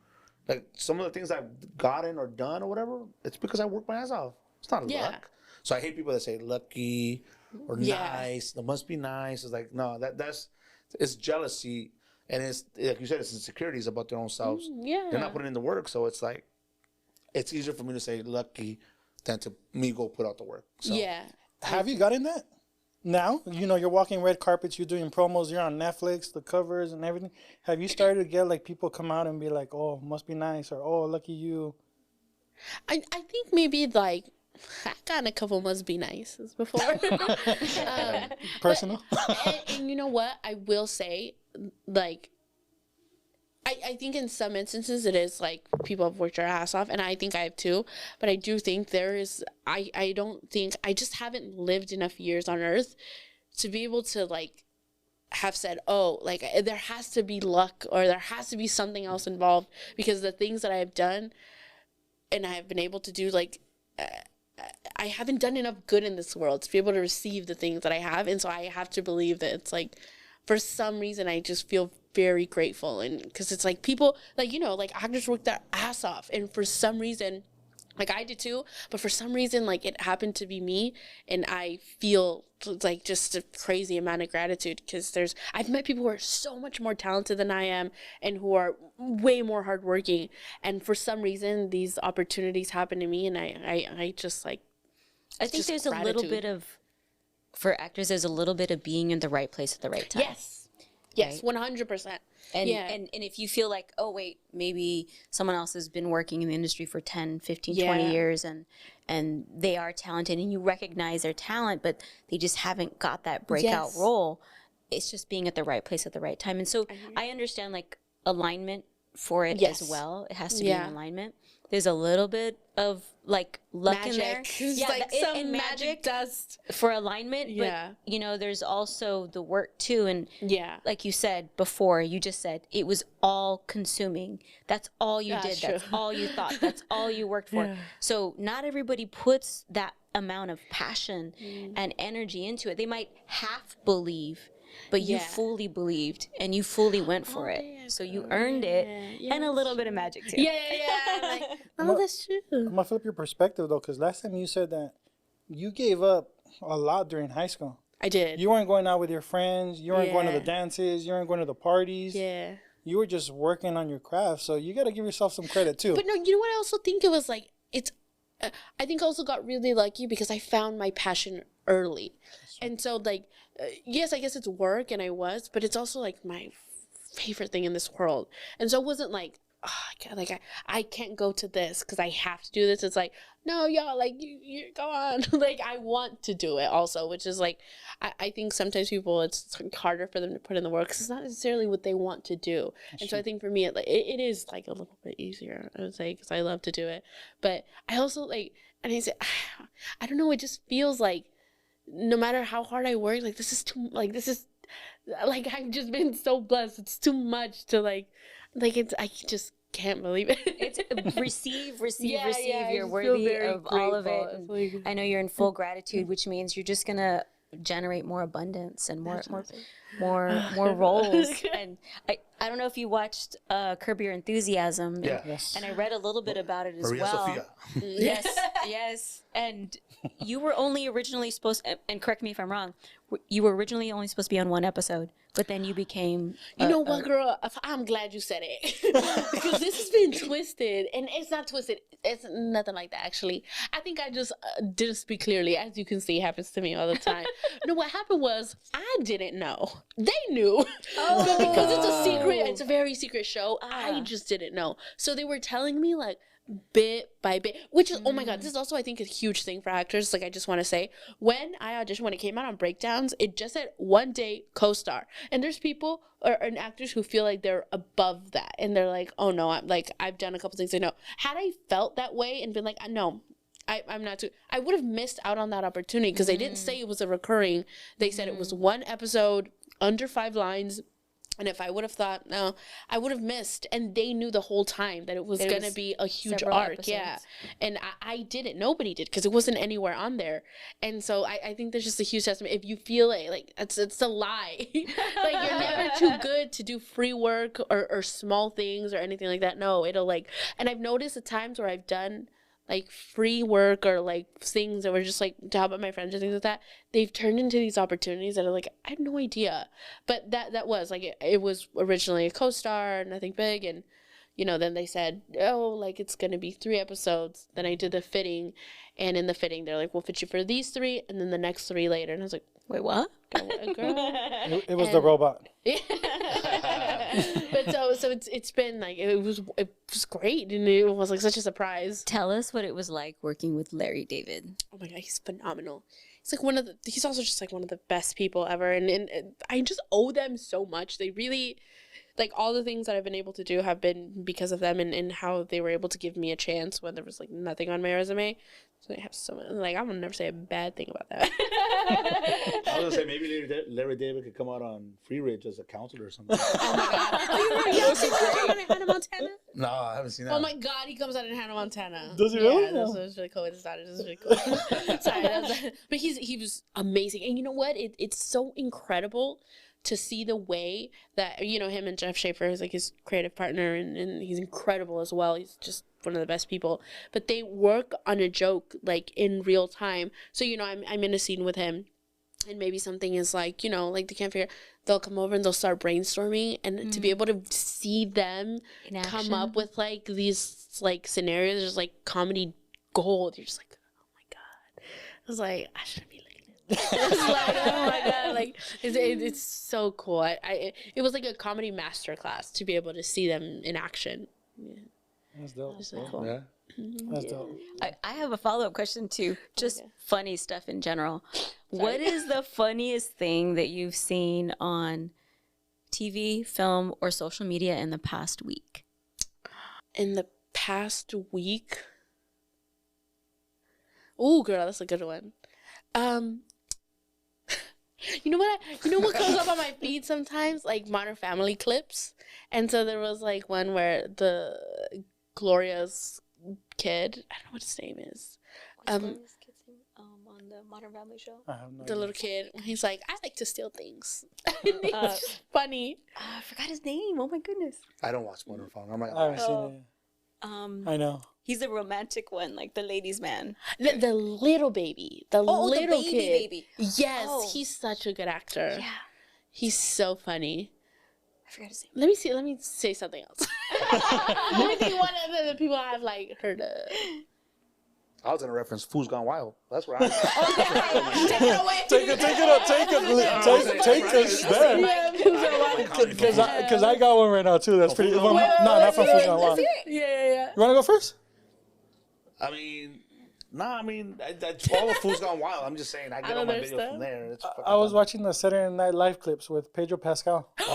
Like, some of the things I've gotten or done or whatever, it's because I work my ass off. It's not luck. So I hate people that say lucky or nice. It must be nice. It's like, no, it's jealousy. And it's, like you said, it's insecurities about their own selves. They're not putting in the work. So it's like, it's easier for me to say lucky than to me go put out the work. So. Yeah. Have you gotten that? Now, you know, you're walking red carpets, you're doing promos, you're on Netflix, the covers and everything. Have you started to get, like, people come out and be like, oh, must be nice, or, oh, lucky you? I think maybe, like, I've gotten a couple must be nices before. Personal? And you know what? I will say, like, I think in some instances it is like people have worked their ass off, and I think I have too. But I do think there is, I don't think, I just haven't lived enough years on earth to be able to like have said, oh, like there has to be luck or there has to be something else involved, because the things that I have done and I have been able to do, like, I haven't done enough good in this world to be able to receive the things that I have. And so I have to believe that it's like, for some reason, I just feel very grateful. And because it's like people, like, you know, like actors work their ass off. And for some reason, like I did too, but for some reason, like it happened to be me. And I feel like just a crazy amount of gratitude, because I've met people who are so much more talented than I am and who are way more hardworking. And for some reason, these opportunities happen to me. And I just like, I think there's gratitude. A little bit of, for actors, there's a little bit of being in the right place at the right time. Yes, right? 100%. And if you feel like, oh, wait, maybe someone else has been working in the industry for 10, 15, 20 years and they are talented and you recognize their talent, but they just haven't got that breakout role. It's just being at the right place at the right time. And so I understand like alignment for it as well. It has to be in alignment. There's a little bit of like luck in there. Yeah, like some magic dust for alignment. But you know, there's also the work too. And like you said before, you just said it was all consuming. That's all you did. That's all you thought. That's all you worked for. So not everybody puts that amount of passion and energy into it. They might half believe, but you fully believed and you fully went for it. So you earned it and a little bit of magic too. Like, oh, that's true. I'm going to flip your perspective though, because last time you said that you gave up a lot during high school. I did. You weren't going out with your friends. You weren't going to the dances. You weren't going to the parties. Yeah. You were just working on your craft. So you got to give yourself some credit too. But no, you know what? I also think it was like, I think I also got really lucky because I found my passion early. And so like, yes, I guess it's work and but it's also like my favorite thing in this world. And so it wasn't like, oh, God, like I can't go to this because I have to do this. It's like, no, y'all, like you go on. Like I want to do it also, which is like, I think sometimes people, it's harder for them to put in the work because it's not necessarily what they want to do. So I think for me, it is like a little bit easier, I would say, because I love to do it. But I also like, and I say, I don't know, it just feels like no matter how hard I work, like this is I've just been so blessed. It's too much to like it's, I just can't believe it. It's receive. You're worthy of all of it. And I know you're in full gratitude, which means you're just gonna generate more abundance and more roles. And I don't know if you watched Curb Your Enthusiasm. Yeah. And I read a little bit about it as Maria well. Sophia. Yes. And you were only originally supposed, and correct me if I'm wrong, you were originally only supposed to be on one episode, but then you became... You know what, girl? I'm glad you said it. Because this has been twisted. And it's not twisted. It's nothing like that, actually. I think I just didn't speak clearly. As you can see, happens to me all the time. No, what happened was I didn't know. They knew. But because it's a secret, it's a very secret show, I just didn't know. So they were telling me, like, bit by bit, which is, oh my God, this is also, I think, a huge thing for actors. Like, I just want to say, when I auditioned, when it came out on Breakdowns, it just said 1 day co-star. And there's people and actors who feel like they're above that. And they're like, oh no, I've done a couple things I know. Had I felt that way and been like, no, I'm not too, I would have missed out on that opportunity because they didn't say it was a recurring. They said it was 1 episode, under 5 lines. And if I would have thought, no, I would have missed. And they knew the whole time that it was going to be a huge arc. Episodes. Yeah. And I didn't. Nobody did because it wasn't anywhere on there. And so I think there's just a huge testament. If you feel it, like, it's a lie. Like, you're never too good to do free work or small things or anything like that. No, it'll like, and I've noticed the times where I've done like free work or like things that were just like to help out my friends and things like that, they've turned into these opportunities that are like, I had no idea. But that was like, it was originally a co-star, nothing big. And, you know, then they said, oh, like it's going to be 3 episodes. Then I did the fitting, and in the fitting, they're like, we'll fit you for these 3 and then the next 3 later. And I was like, wait, what? Girl. It was the robot. Yeah. But so it's been like, it was great, and it was like such a surprise. Tell us what it was like working with Larry David. Oh my God, he's phenomenal. He's like he's also just like one of the best people ever, and I just owe them so much. They really, like, all the things that I've been able to do have been because of them and how they were able to give me a chance when there was like nothing on my resume. So they have so much, like, I'm gonna never say a bad thing about that. I was gonna say maybe Larry David could come out on Freeridge as a counselor or something. Oh my God! Oh, you remember Hannah Montana? No, I haven't seen that. Oh my God, he comes out in Hannah Montana. Does he really? Yeah, that's really cool. It's really cool. Sorry, but he was amazing, and you know what? It's so incredible to see the way that, you know, him and Jeff Schaffer is like his creative partner, and he's incredible as well. He's just one of the best people. But they work on a joke like in real time. So, you know, I'm in a scene with him, and maybe something is like, you know, like they can't figure. They'll come over and they'll start brainstorming, and to be able to see them come up with like these like scenarios, just like comedy gold. You're just like, oh my God. I was like, I shouldn't be like. It's like, oh my God, like it's so cool. It was like a comedy masterclass to be able to see them in action. Yeah. That's dope. That's so cool. Yeah. That's dope. I have a follow-up question too. Just funny stuff in general. What is the funniest thing that you've seen on TV, film, or social media in the past week? In the past week? Oh, girl, that's a good one. You know what comes up on my feed sometimes? Like Modern Family clips. And so there was like one where the Gloria's kid, I don't know what his name is. What's Gloria's kid's name on the Modern Family show? The little kid, he's like, I like to steal things. It's funny. I forgot his name. Oh my goodness. I don't watch Modern Family. I'm like, I haven't seen it. I know. He's the romantic one, like the ladies' man. The little baby. The little the kid. baby. Yes, Oh. he's such a good actor. Yeah. He's so funny. I forgot to say. Let me say something else. Let me think one of the people I've like heard of. I was gonna reference Fool's Gone Wild. That's where I. Take it away. Take us there. Yeah, Because I got one right now too. That's pretty. No, not from Fool's Gone Wild. Yeah. You want to go first? I mean, I follow Fool's Gone Wild. I'm just saying, I get all my video from there. It's I was watching the Saturday Night Live clips with Pedro Pascal. Oh,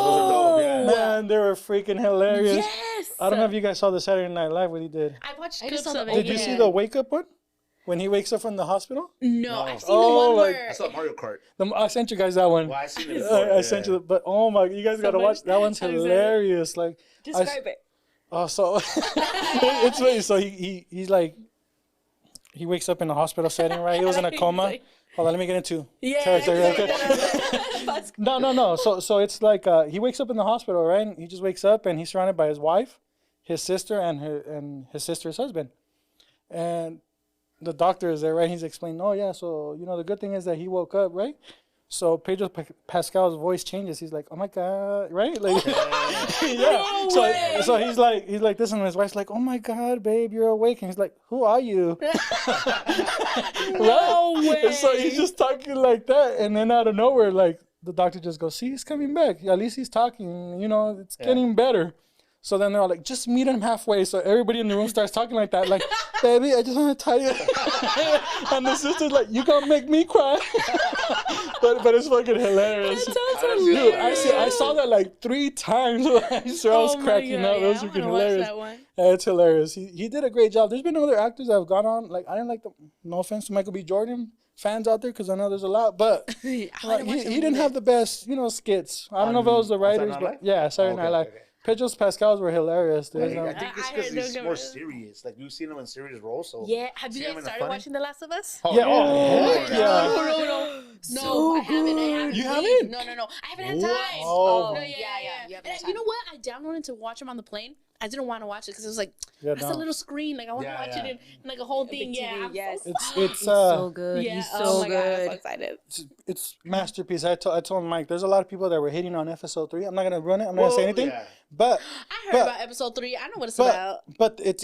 those are dope. Yeah. Man, they were freaking hilarious. Yes. I don't know if you guys saw the Saturday Night Live what he did. I watched I clips just saw of the it. Did you see the wake up one? When he wakes up from the hospital? No, I've seen Oh, the one like- where I saw Mario Kart. I sent you guys that one. Well, I seen it before. I sent you, but oh my, you guys gotta watch that one's hilarious. Like, Describe it. oh, so it's funny. So he's like, he wakes up in a hospital setting, right? He was in a coma. Hold on, let me get into character. Okay. No. So it's like he wakes up in the hospital, right? He just wakes up and he's surrounded by his wife, his sister, and his sister's husband, and the doctor is there, right? He's explaining, oh yeah, so the good thing is that he woke up, right? So Pedro Pascal's voice changes. He's like, oh my God, right? Like, yeah. So he's like this, and his wife's like, oh my God, babe, you're awake. And he's like, who are you? No way. And so he's just talking like that, and then out of nowhere, like the doctor just goes, see, he's coming back. At least he's talking. It's getting better. So then they're all like, just meet him halfway. So everybody in the room starts talking like that. Like, baby, I just want to tell you. And the sister's like, you gonna make me cry. but it's fucking hilarious. That sounds Dude, hilarious. I saw that like 3 times. I was cracking up. It was freaking hilarious. Yeah, it's hilarious. He did a great job. There's been other actors that have gone on. Like, I didn't like them. No offense to Michael B. Jordan fans out there, because I know there's a lot. But he didn't have the best, skits. I don't know if it was the writers, but yeah, Saturday Night Live. Okay. Pedro Pascal's were hilarious. Dude. I think it's because he's more serious. Like, you've seen him in serious roles. So Yeah, have you guys started watching The Last of Us? Yeah. Oh, yeah. No, I haven't. You haven't? No. I haven't had time. Oh. No, yeah. And you know what? I downloaded to watch him on the plane. I didn't want to watch it because it was like, that's a little screen. Like, I want to watch it in like a whole thing. Yeah. Yes. It's so good. Yeah. He's so Oh my God, I'm good. so excited. it's masterpiece. I told Mike, there's a lot of people that were hating on episode 3. I'm not gonna run it. I'm not gonna say anything. Yeah. But I heard about episode 3. I know what it's about. but it's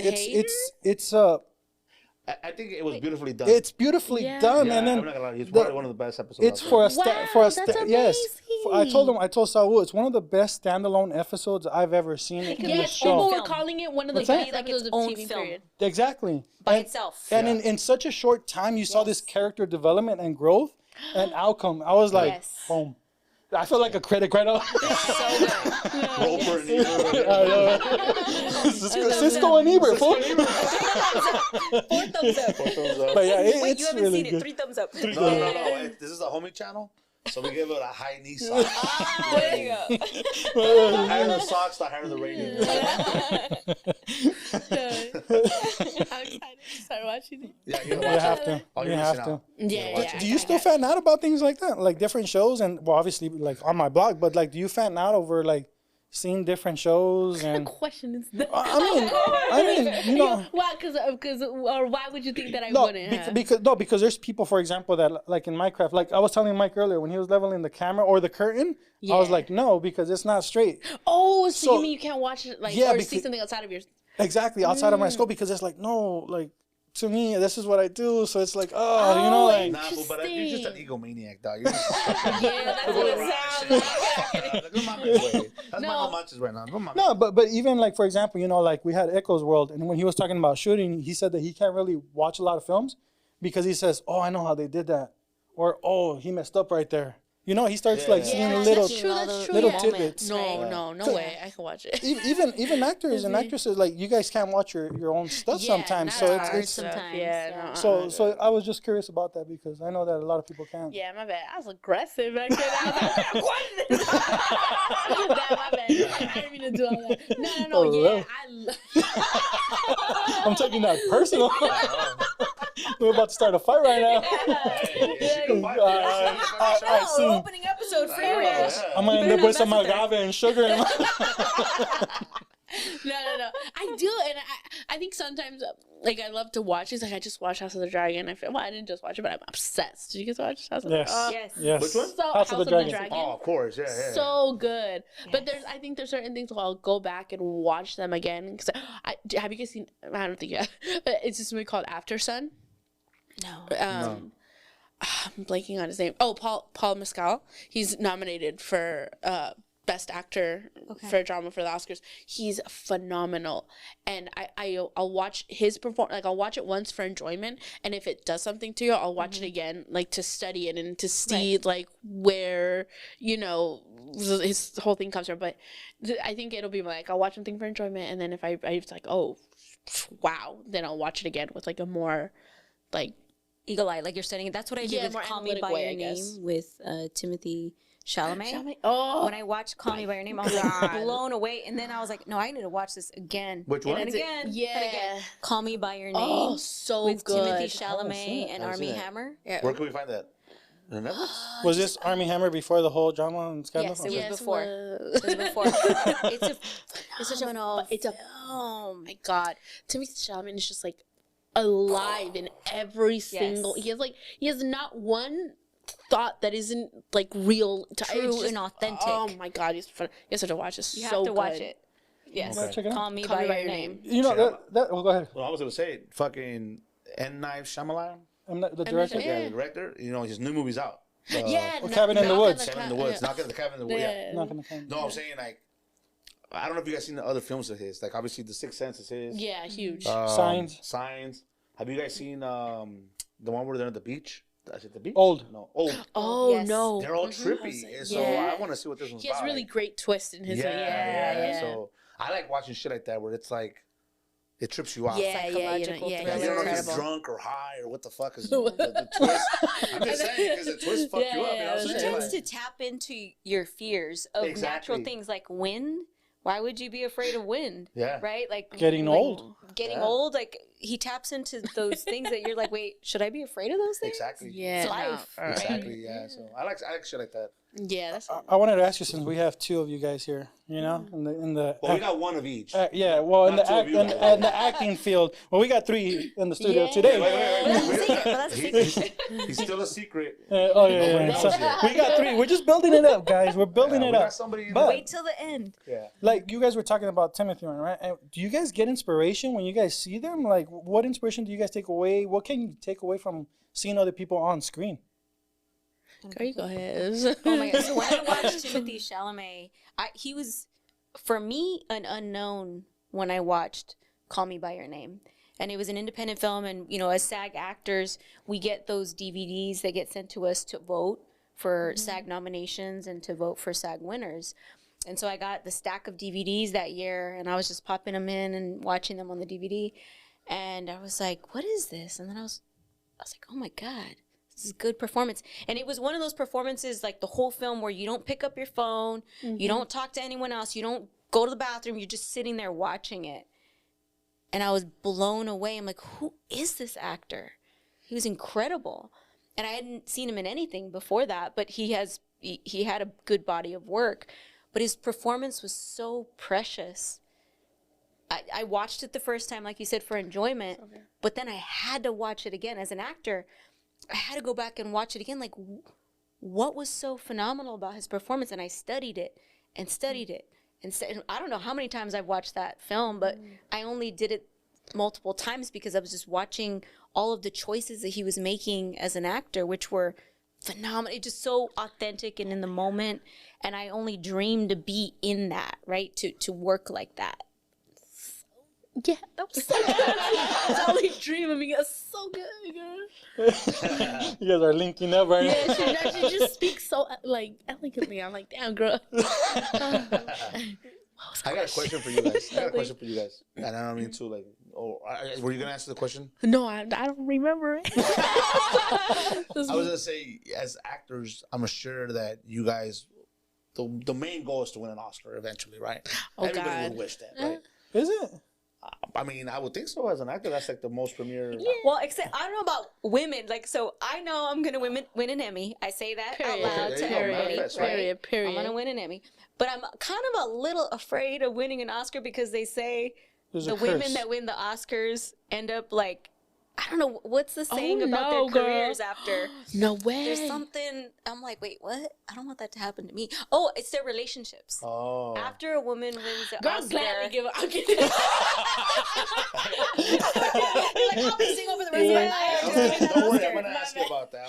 I think it was beautifully done. it's beautifully done, yeah, and then I'm not gonna lie, it's probably one of the best episodes. it's I've for a Wow, that's yes. I told amazing. Saul, it's one of the best standalone episodes I've ever seen in the Yes, show. people were Film. calling it one of the What's that? best Like its episodes of own TV film. period. Exactly. By And- itself. And in such a short time, you saw this character development and growth and outcome. I was like, Yes. boom. I feel like a critic right now. So good. Roper and Ebert. Cisco and Ebert. Fool. 4 thumbs up. But yeah, Wait, it's you haven't really seen good. it. 3 thumbs up. No. This is a homie channel, so we give it a high knee sock. There you go. The higher the socks, the higher the rating. I'm excited to start watching it. Yeah, You have to. Oh, You you're have missing to. out. Yeah. Do you still fan out about things like that? Like different shows and, well, obviously, like on my blog, but like, do you fan out over like seeing different shows? The And question is that. I mean, Why? Because, or why would you think that I wouldn't? because there's people, for example, that like in Minecraft, like I was telling Mike earlier when he was leveling the camera or the curtain, I was Yeah. like, no, because it's not straight. Oh, so So- you mean you can't watch it, like, Yeah, or see because- something outside of yours? Exactly, outside of my scope, because it's like, no, like, to me, this is what I do. So it's like, like, Nah, but you're just an egomaniac, dog. You're just Yeah, that's what it sounds like. That's my how much is right now. no, but even like, for example, like we had Echo's World, and when he was talking about shooting, he said that he can't really watch a lot of films because he says, oh, I know how they did that, or oh, he messed up right there. He starts like seeing Yeah, little that's true. That's true. little yeah. tidbits. No way. I can watch it. Even actors and actresses, like, you guys can't watch your own stuff sometimes. So it's sometimes. Yeah. so I was just curious about that because I know that a lot of people can't. Yeah, my bad. I was aggressive back then. I was like, what? My bad. I didn't mean to do all that. No. Oh, Yeah, I'm taking that personal. We're about to start a fight right now. I see. Opening episode, Freeridge. I'm gonna end up with some agave and sugar. No. I do, and I think sometimes, like, I love to watch these. Like, I just watched House of the Dragon. I didn't just watch it, but I'm obsessed. Did you guys watch House of the Dragon? Yes. Which one? So, House of the Dragon. Oh, of course. Yeah. So good. Yes. But I think there's certain things where I'll go back and watch them again. Cause have you guys seen, I don't think you have, but it's this movie called After Sun. No. I'm blanking on his name. Oh, Paul Mescal. He's nominated for Best Actor for drama for the Oscars. He's phenomenal, and I'll watch his perform. Like, I'll watch it once for enjoyment, and if it does something to you, I'll watch it again, like, to study it and to see like where his whole thing comes from. But I think it'll be like I'll watch something for enjoyment, and then if I it's like, oh wow, then I'll watch it again with like a more like eagle eye, like you're studying. That's what I did with Call Me by Your Name with Timothy Chalamet. Oh, when I watched Call Me by Your Name, I was like blown away, and then I was like, no, I need to watch this again. Which one? And again, and again. Call Me by Your Name. Oh, so with good. Timothy Chalamet and Armie Hammer. Yeah. Where can we find that? Was this Armie Hammer before the whole drama and scandal? Yes, it was before. It was before. It's such a film. Oh my God, Timothy Chalamet is just like alive in every single. He has not one thought that isn't like real, true, and authentic. Oh my God, you have to watch this. You have to watch it. Yes. Okay. Call Me by Your Name. You know that. Well, go ahead. Well, I was gonna say fucking M. Night Shyamalan. The director. Yeah, the director. You know, his new movie's out. Cabin in the Woods. Cabin in the Woods. Not the Cabin in the Woods. Yeah. Not in the Cabin. No, I'm saying, like, I don't know if you guys seen the other films of his. Like, obviously, The Sixth Sense is his. Yeah, huge. Signs. Have you guys seen the one where they're at the beach? Is it the beach? Old. Oh, yes. no. They're all trippy. So I want to see what this one's about. He has really great twists in his. Yeah. So I like watching shit like that where it's like, it trips you out. Yeah. You don't know if you're drunk or high or what the fuck is the twist. I'm just saying, because the twist fuck you up. You know what I'm He saying? tends to tap into your fears of natural things like wind. Why would you be afraid of wind? Yeah. Right? Like getting old. Getting old. Like, he taps into those things that you're like, wait, should I be afraid of those things? Exactly. Yeah. It's life. Exactly. Yeah. So I like shit like that. Yeah. That's. I wanted to ask you, since we have two of you guys here, you know, in the. Well, we got one of each. Yeah. Well, in the acting field, well, we got three in the studio today. Wait. He's still a secret. So we got three. We're just building it up, guys. We're building it up. But wait till the end. Yeah. Like, you guys were talking about Timothy, right? And do you guys get inspiration when you guys see them? Like, what inspiration do you guys take away? What can you take away from seeing other people on screen? Girl, you go ahead. Oh my God. So when I watched Timothy Chalamet, he was, for me, an unknown when I watched Call Me by Your Name. And it was an independent film. And, you know, as SAG actors, we get those DVDs that get sent to us to vote for SAG nominations and to vote for SAG winners. And so I got the stack of DVDs that year, and I was just popping them in and watching them on the DVD. And I was like, what is this? And then I was like, oh my God. This is good performance. And it was one of those performances, like the whole film, where you don't pick up your phone, you don't talk to anyone else, you don't go to the bathroom, you're just sitting there watching it. And I was blown away. I'm like, who is this actor? He was incredible. And I hadn't seen him in anything before that, but he had a good body of work. But his performance was so precious. I watched it the first time, like you said, for enjoyment, but then I had to watch it again as an actor. I had to go back and watch it again. Like, what was so phenomenal about his performance? And I studied it and studied it. And I don't know how many times I've watched that film, but I only did it multiple times because I was just watching all of the choices that he was making as an actor, which were phenomenal. It's just so authentic and in the moment. And I only dreamed to be in that, right? To work like that. Yeah, that was so good. I only dream of being so good, girl. You guys are linking up right now. Yeah, she just speaks so like elegantly. I'm like, damn, girl. I got a question for you guys. And I don't mean to were you gonna answer the question? No, I don't remember it. I was gonna say, as actors, I'm sure that you guys, the main goal is to win an Oscar eventually, right? Oh, Everybody God. would wish that, right? Is it? I mean, I would think so. As an actor, that's like the most premier. Yeah. Well, except I don't know about women. Like, so I know I'm gonna win an Emmy. I say that out loud to everybody. Period. I'm gonna win an Emmy, but I'm kind of a little afraid of winning an Oscar because they say There's a the curse. women that win the Oscars end up like, I don't know what's the saying about their careers after. No way. There's something. I'm like, wait, what? I don't want that to happen to me. Oh, it's their relationships. Oh. After a woman wins the Girl, Oscar, gladly give up. I'm kidding. you're like, I'll be single for the rest of my life. Just give me that Don't worry, Oscar. I'm gonna ask you about that.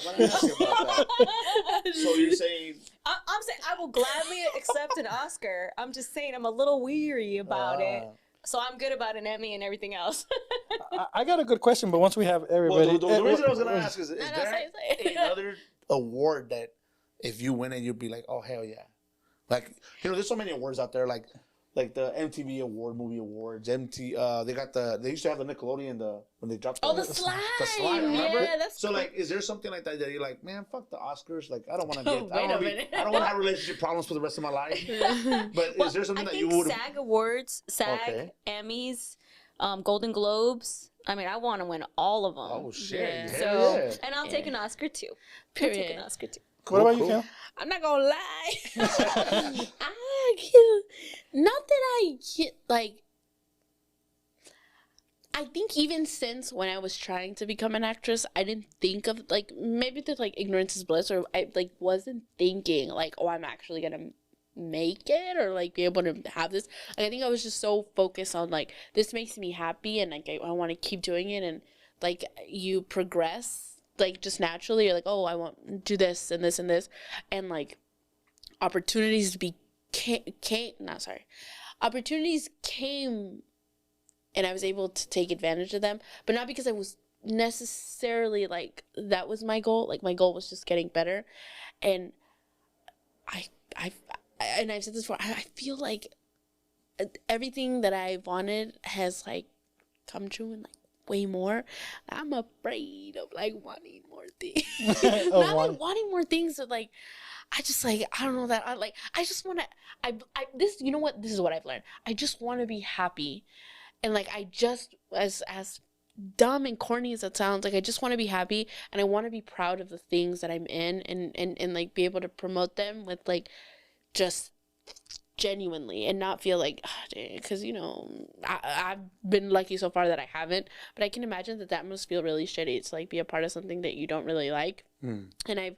So you're saying? I'm saying I will gladly accept an Oscar. I'm just saying I'm a little weary about it. So I'm good about an Emmy and everything else. I got a good question, but once we have everybody, The reason I was gonna ask is there say. another award that if you win it, you'd be like, oh hell yeah, like there's so many awards out there, like the MTV Award, Movie Awards, they used to have the Nickelodeon when they dropped The slide. the slide, remember? Yeah, that's so like, is there something like that you're like, man, fuck the Oscars, like I don't want to get, Wait a minute. I don't want to have relationship problems for the rest of my life. But is there something that you would? SAG Awards, SAG, Emmys, Golden Globes. I mean, I want to win all of them. Oh shit! Yeah. Yeah. And I'll take an Oscar too. Period. I'll take an Oscar too. what about you, Kim? I'm not gonna lie. Not that I get like. I think even since when I was trying to become an actress, I didn't think of like maybe there's like ignorance is bliss, or I like wasn't thinking like, oh, I'm actually gonna make it or like be able to have this. Like, I think I was just so focused on like this makes me happy and like I want to keep doing it, and like you progress like just naturally. You're like, oh, I want to do this and this and this, and like opportunities opportunities came and I was able to take advantage of them, but not because I was necessarily like that was my goal. Like my goal was just getting better, and I've said this before. I feel like everything that I wanted has like come true and like way more. I'm afraid of like wanting more things. Not like wanting more things, but like I just like I don't know that I just want to. This you know what this is what I've learned. I just want to be happy. And, like, I just, as dumb and corny as it sounds, like, I just want to be happy. And I want to be proud of the things that I'm in and like, be able to promote them with, like, just genuinely. And not feel like, because, I've been lucky so far that I haven't. But I can imagine that must feel really shitty to, like, be a part of something that you don't really like. And I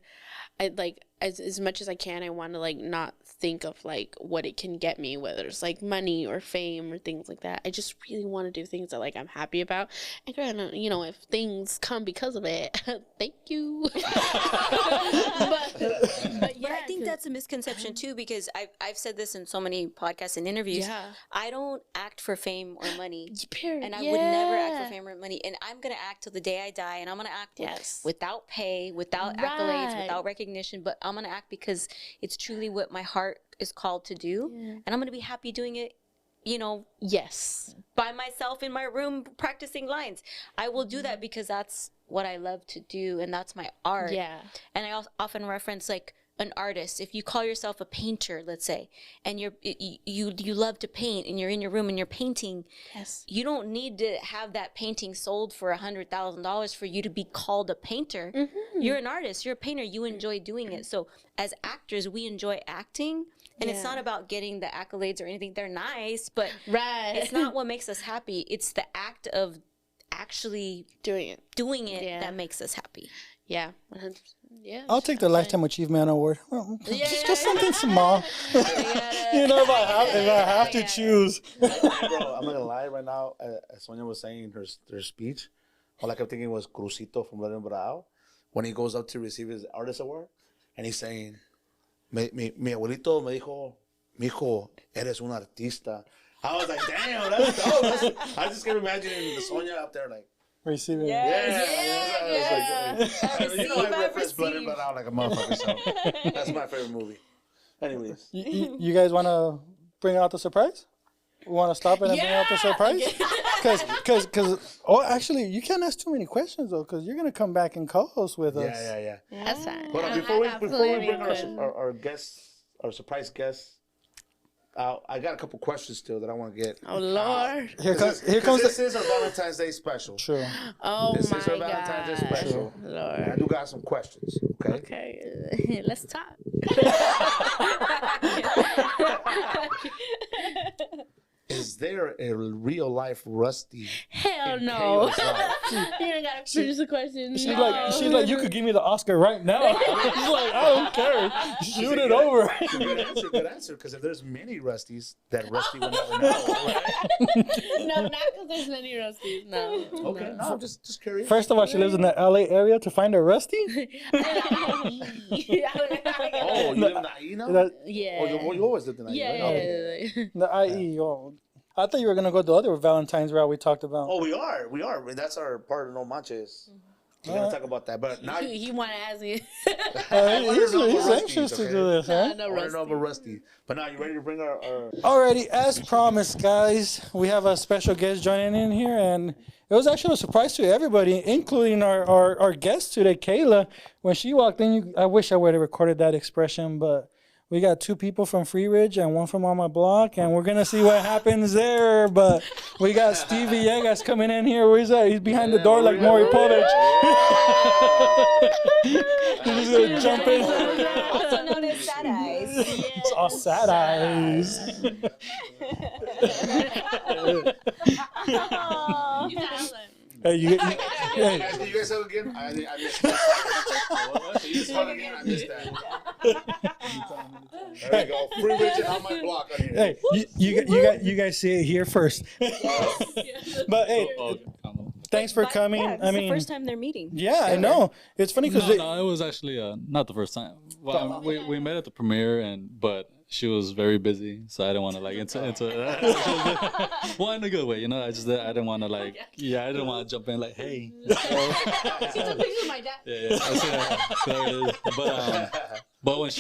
like, as much as I can, I want to, like, not think of, like, what it can get me, whether it's, like, money or fame or things like that. I just really want to do things that, like, I'm happy about. And, if things come because of it, thank you. but I think that's a misconception, too, because I've said this in so many podcasts and interviews. Yeah. I don't act for fame or money. Period. And I would never act for fame or money. And I'm going to act till the day I die. And I'm going to act without pay, without accolades, without recognition. But I'm going to act because it's truly what my heart is called to do. Yeah. And I'm going to be happy doing it, by myself in my room practicing lines. I will do that because that's what I love to do. And that's my art. Yeah. And I often reference like an artist. If you call yourself a painter, let's say, and you love to paint and you're in your room and you're painting, you don't need to have that painting sold for $100,000 for you to be called a painter. Mm-hmm. You're an artist. You're a painter. You enjoy doing it. So as actors, we enjoy acting. And it's not about getting the accolades or anything. They're nice, but it's not what makes us happy. It's the act of actually doing it that makes us happy. Yeah. 100%. Yeah. I'll take the Lifetime Achievement Award. Well, just something small. If I have to choose. Bro, I'm not gonna lie. Right now, as Sonia was saying her speech, all I kept thinking was Crucito from Blood and Bravo when he goes up to receive his artist award, and he's saying, Mi abuelito me dijo, mijo, eres un artista. I was like, damn, that's dope. I just kept imagining the Sonia up there like. Receiving. I reference Blood and Blood like a motherfucker, so that's my favorite movie. Anyways. You guys want to bring out the surprise? We want to stop it and bring out the surprise? Because actually, you can't ask too many questions, though, because you're going to come back and co-host with us. Yeah. That's fine. But before we bring our guests, our surprise guests, I got a couple questions still that I want to get. Oh, Lord. Here comes this is our Valentine's Day special. True. Oh, this my is our Valentine's Day special. Lord. And I do got some questions, okay? Okay. Let's talk. Is there a real life Rusty? Hell in no. Kayla's life? You ain't gotta finish the question. She's No. like, you could give me the Oscar right now. She's like, I don't care. Shoot it over. Good answer. Because if there's many Rusties, that Rusty will never know. Right? No, not because there's many Rusties. No. Okay, no, I'm just curious. First of all, she lives in the LA area to find a Rusty. Oh, you live in the IE now? Yeah. Oh, you always lived in the IE, Yeah, right? yeah. The IE. Oh, I thought you were gonna go the other Valentine's route we talked about. Oh, we are. That's our part of No Manches. We're gonna talk about that, but now He want to ask me. He's anxious to do this, huh? No, I want to know about Rusty. But now, you ready to bring our Alrighty, as promised, guys, we have a special guest joining in here, and it was actually a surprise to everybody, including our guest today, Keyla. When she walked in, I wish I would have recorded that expression, but we got 2 people from Freeridge and 1 from on my block, and we're gonna see what happens there. But we got Steve Villegas coming in here. Where's that? He's behind the door like Maury Povich. He's just gonna jump in. Also known as Sad Eyes. It's all sad eyes. Hey, you Did you guys hug again? I missed that. You just hug again? I missed that. There you go. Freeridge and on my block on here. Hey, you guys see it here first. But hey, thanks for coming. Yeah, this is the first time they're meeting. Yeah, I know. It's funny because No, it was actually not the first time. Well, we met at the premiere, but she was very busy, so I didn't want to like into well, in a good way, you know. I didn't want to like I didn't want to jump in like, hey. She took pictures of my dad. Yeah, I see that. There it is. But when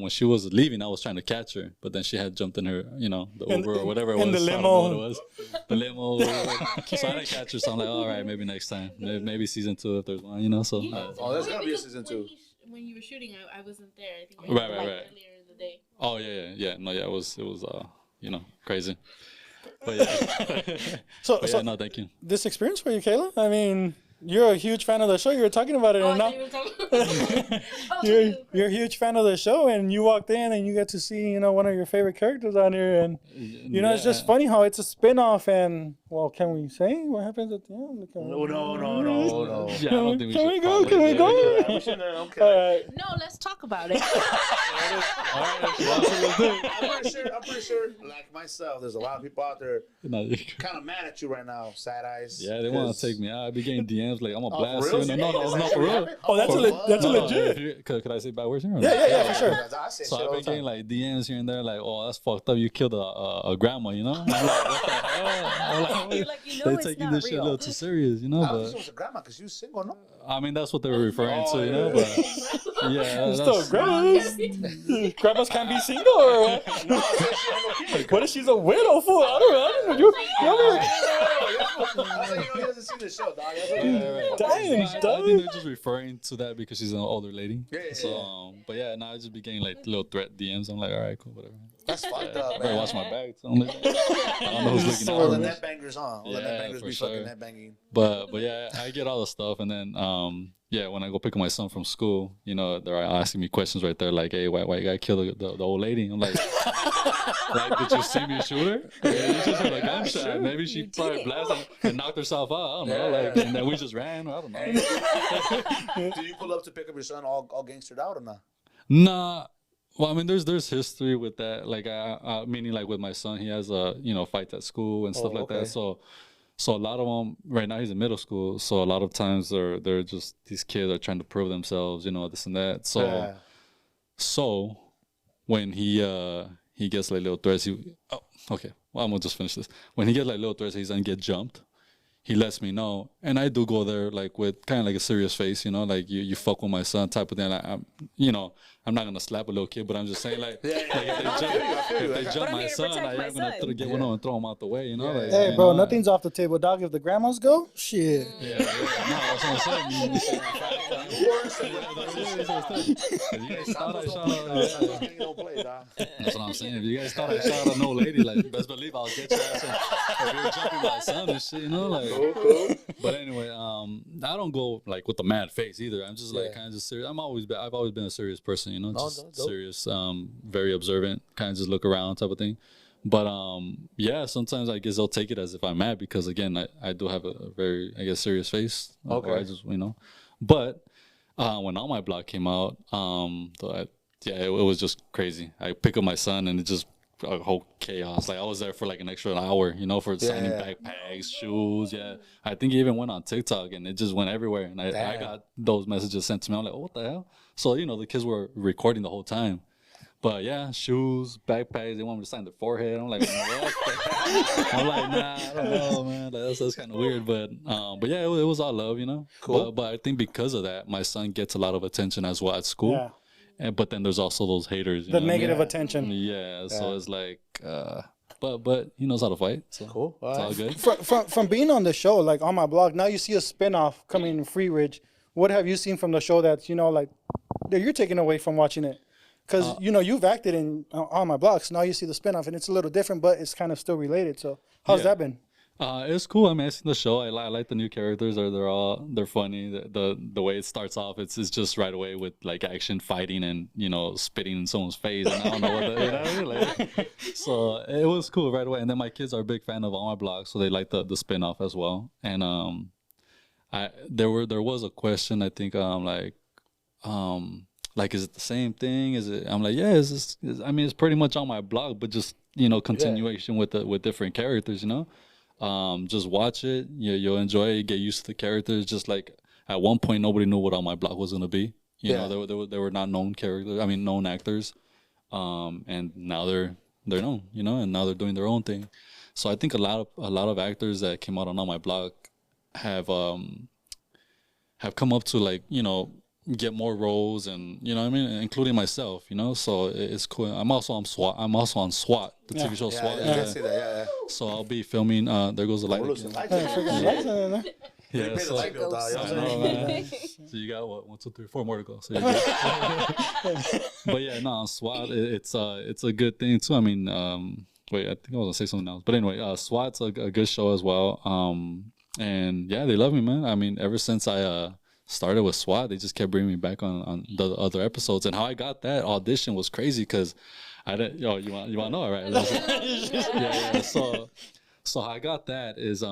she was leaving, I was trying to catch her, but then she had jumped in her, the Uber or whatever it was. In the I don't limo. know what it was. The limo. So I didn't catch her, so I'm like, all right, maybe next time, maybe season 2 if there's one, So. Oh, there's gonna be a season 2. When you were shooting, I wasn't there. I think Right. earlier in the day. Oh yeah. No, yeah, it was crazy. But yeah. so no, thank you. this experience for you, Keyla. I mean, you're a huge fan of the show. You were talking about it, and now you're a huge fan of the show, and you walked in and you get to see one of your favorite characters on here, and it's just funny how it's a spin-off. And well, can we say what happens at the end? No. Yeah, I don't think we Can should we go? probably Can we do go? it. Okay. All right. No, let's talk about it. I'm pretty sure, like myself, there's a lot of people out there No, kind of mad at you right now, Sad Eyes. yeah, they want to take me out. I be getting DMs like I'm a for blast real? you. No, for real. Oh, that's For legit. Could I say bad words here? Yeah, for sure. I say So shit I've all been the time. getting like DMs here and there, like, "Oh, that's fucked up. You killed a grandma," I'm like, "What the hell?" You're like, They it's taking not this shit a real. little too serious, I was But it was a grandma because you single, no? I mean, that's what they were referring to, yeah. But yeah, Still, grandmas can't be single, or what? What if she's a widow fool? I don't know. You I think he doesn't see the show, dog. Damn, I think they're just referring to that because she's an older lady. Yeah. So, but yeah, now I just be getting like little threat DMs. I'm like, all right, cool, whatever. That's fucked up, I better man. watch my back. So I don't know who's looking All the out. net bangers on. All the net Yeah, bangers for be sure. fucking net banging. But yeah, I get all the stuff, and then when I go pick up my son from school, they're asking me questions right there, like, hey, why you gotta kill the old lady? I'm like, did you see me shoot her? Yeah, you just heard a gunshot. Maybe she probably blasted and knocked herself out. I don't know. And then we just ran. I don't know. Do you pull up to pick up your son all gangstered out or not? Nah. Well, I mean, there's history with that. Like, meaning like with my son, he has fights at school and stuff like that. So a lot of them right now he's in middle school. So a lot of times they're just these kids are trying to prove themselves, this and that. So when he gets like little threats, okay. Well, I'm gonna just finish this. When he gets like little threats, he's gonna get jumped. He lets me know, and I do go there like with kind of like a serious face, like you fuck with my son type of thing. Like, I'm not gonna slap a little kid, but I'm just saying like, if they jump my son, I'm gonna get one on and throw him out the way, Like, Hey, bro, nothing's off the table, dog. If the grandmas go, shit. Yeah, no, that's what I'm saying. That's what I'm saying. If you guys thought I shot an old lady, like, best believe I'll get your ass. If you're jumping my son and shit, like. Cool. But anyway, I don't go like with a mad face either. I'm just like kind of just serious. I've always been a serious person, just dope. serious, very observant, kind of just look around type of thing. But yeah, sometimes I guess they'll take it as if I'm mad because again, I do have a very, I guess, serious face. Okay. Or I just, But when On My Block came out, it was just crazy. I pick up my son and it just a whole chaos. Like I was there for like an extra hour, for signing backpacks, shoes. Yeah, I think he even went on TikTok and it just went everywhere. And I got those messages sent to me. I'm like, oh, what the hell? So the kids were recording the whole time. But yeah, shoes, backpacks. They want me to sign their forehead. I'm like, what? I'm like, nah, I don't know, man. Like, that's kind of weird. But yeah, it was all love, Cool. But I think because of that, my son gets a lot of attention as well at school. Yeah. But then there's also those haters. The negative attention. Yeah. So it's like, but he knows how to fight. So cool. It's all good. From being on the show, like On My Block, now you see a spinoff coming in Freeridge. What have you seen from the show that's like that you're taking away from watching it? Because, you've acted in On My Block, so now you see the spinoff, and it's a little different, but it's kind of still related. So how's that been? It's cool. I mean, I seen the show. I like the new characters. They're funny. The way it starts off, it's just right away with like action, fighting, and spitting in someone's face. And I don't know what so it was cool right away. And then my kids are a big fan of On My Block, so they like the spinoff as well. And there was a question. I think like, is it the same thing? Is it? I'm like, yeah. It's pretty much On My Block, but just continuation with different characters. Just watch it. You'll enjoy it. You get used to the characters. Just like at one point, nobody knew what On My Block was gonna be. They were not known characters. I mean, known actors. And now they're known. And now they're doing their own thing. So I think a lot of actors that came out on My Block have come up to like get more roles and including myself, so it's cool. I'm also on SWAT, the TV show SWAT. I see that. Yeah. So I'll be filming there goes the light again. Yeah, so, I know, man. So you got what, 1, 2, 3, 4 more to go. So but yeah, no, on SWAT it's a good thing too. I mean, wait, I think I was gonna say something else, but anyway, SWAT's a good show as well. And yeah, they love me, man. I mean, ever since I started with SWAT, they just kept bringing me back on the other episodes. And how I got that audition was crazy because I didn't. You want to know, right? Yeah. So how I got that is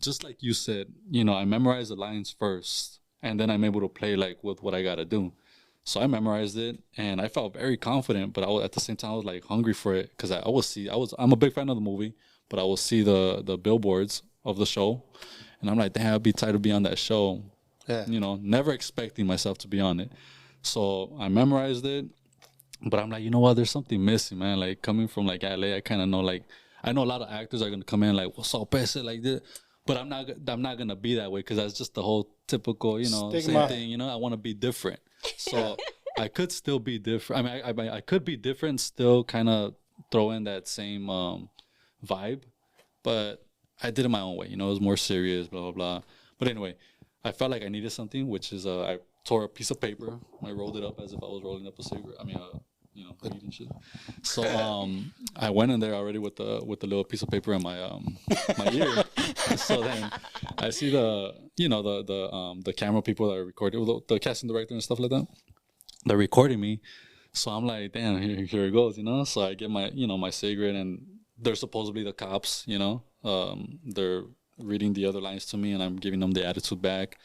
just like you said. I memorized the lines first, and then I'm able to play like with what I got to do. So I memorized it, and I felt very confident. But at the same time, I was like hungry for it because I'm a big fan of the movie, but I will see the billboards of the show, and I'm like, damn, I'd be tired to be on that show. Yeah. Never expecting myself to be on it. So I memorized it, but I'm like, you know what? There's something missing, man. Like coming from like LA, I kind of know like I know a lot of actors are gonna come in like, what's up, Pese, like this, but I'm not gonna be that way because that's just the whole typical, same thing. I want to be different. So I could still be different. I mean, I could be different, still kind of throw in that same vibe, but I did it my own way. It was more serious, blah blah blah. But anyway. I felt like I needed something, which is I tore a piece of paper. I rolled it up as if I was rolling up a cigarette. I mean, weed and shit. So I went in there already with the little piece of paper in my my ear. So then I see the camera people that are recording, the casting director and stuff like that. They're recording me. So I'm like, damn, here it goes, So I get my my cigarette, and they're supposedly the cops, they're reading the other lines to me, and I'm giving them the attitude back,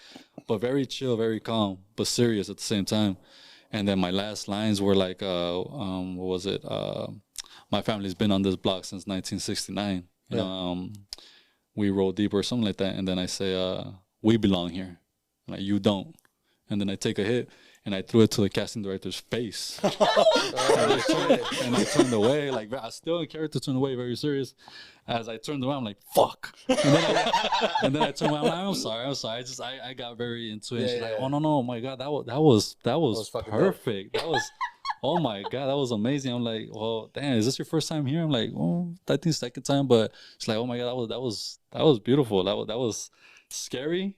but very chill, very calm, but serious at the same time. And then my last lines were like, what was it? My family's been on this block since 1969. We roll deep or something like that. And then I say, we belong here. Like, you don't. And then I take a hit, and I threw it to the casting director's face. And I turned away, like I was still in character, turned away, very serious. As I turned around, I'm like, fuck. And then I turned around, I'm sorry. I got very into it. She's like, oh no, my God, that was perfect. That was, oh my God, that was amazing. I'm like, well, damn, is this your first time here? I'm like, oh, I think second time. But she's like, oh my God, that was beautiful. That was scary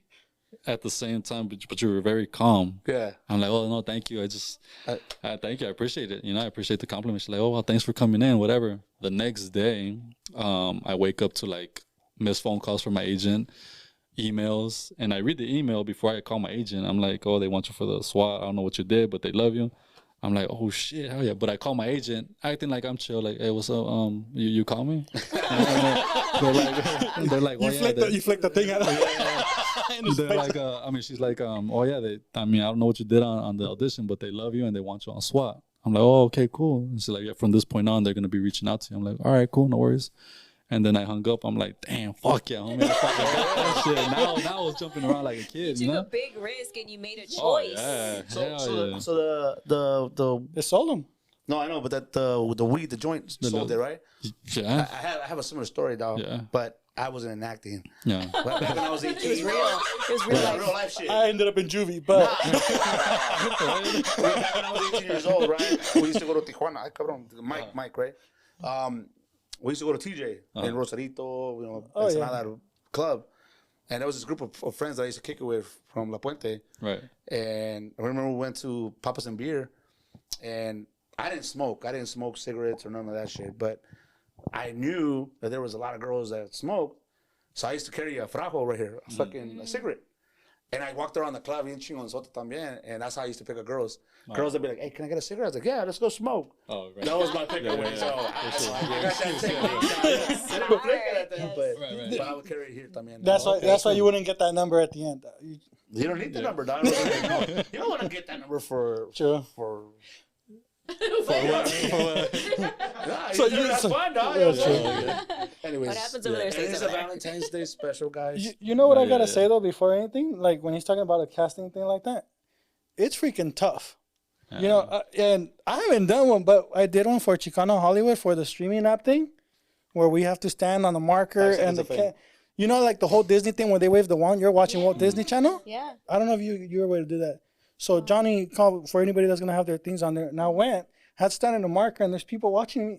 at the same time, but you were very calm. Yeah. I'm like, oh no, thank you. Thank you. I appreciate it. I appreciate the compliment. She's like, oh well, thanks for coming in, whatever. The next day, I wake up to like missed phone calls from my agent, emails, and I read the email before I call my agent. I'm like, oh, they want you for the SWAT. I don't know what you did, but they love you. I'm like, oh shit, hell yeah! But I call my agent, acting like I'm chill, like, hey, what's up? You call me? they're like, well, you flick the thing out. They're like, I mean, she's like, oh yeah, I don't know what you did on the audition, but they love you and they want you on SWAT. I'm like, oh, okay, cool. And she's like, yeah, from this point on, they're gonna be reaching out to you. I'm like, all right, cool, no worries. And then I hung up. I'm like, damn, fuck yeah, homie. I fucking got that shit. Now I was jumping around like a kid, you you know? took a big risk and you made a choice. Oh, yeah. So the They sold them. no, I know, but that the weed, the joint sold it, right? Yeah. I have a similar story, dog. Yeah. But I wasn't enacting. Yeah. Back when I was 18, It was real. It was real life. real life shit. I ended up in juvie, but Back when I was 18 years old, right? We used to go to Tijuana. Ay, cabrón, Mike, right? We used to go to TJ in Rosarito, Ensenada Club. And there was this group of friends that I used to kick it with from La Puente. Right. And I remember we went to Papas and Beer. And I didn't smoke. I didn't smoke cigarettes or none of that shit. But I knew that there was a lot of girls that smoked. So I used to carry a frajo right here, a cigarette. And I walked around the club, bien chingonzote también, and that's how I used to pick up girls. Girls would be like, hey, can I get a cigarette? I was like, yeah, let's go smoke. Oh, right. That was my pickup way. So I got that technique. But I would carry it here también. that's why you wouldn't get that number at the end. You don't need the number, dog. You don't want to get that number for... Sure. For what? So that's fun, dog. Anyways, What happens over there it stays is over a there. Valentine's Day special, guys. You know what I gotta say though before anything? Like when he's talking about a casting thing like that, it's freaking tough. You know, and I haven't done one, but I did one for Chicano Hollywood for the streaming app thing, where we have to stand on the marker and you know, like the whole Disney thing where they wave the wand. You're watching Walt Disney Channel. Yeah. I don't know if you were able to do that. So Johnny called for anybody that's gonna have their things on there. And I went, had to stand in the marker, and there's people watching me.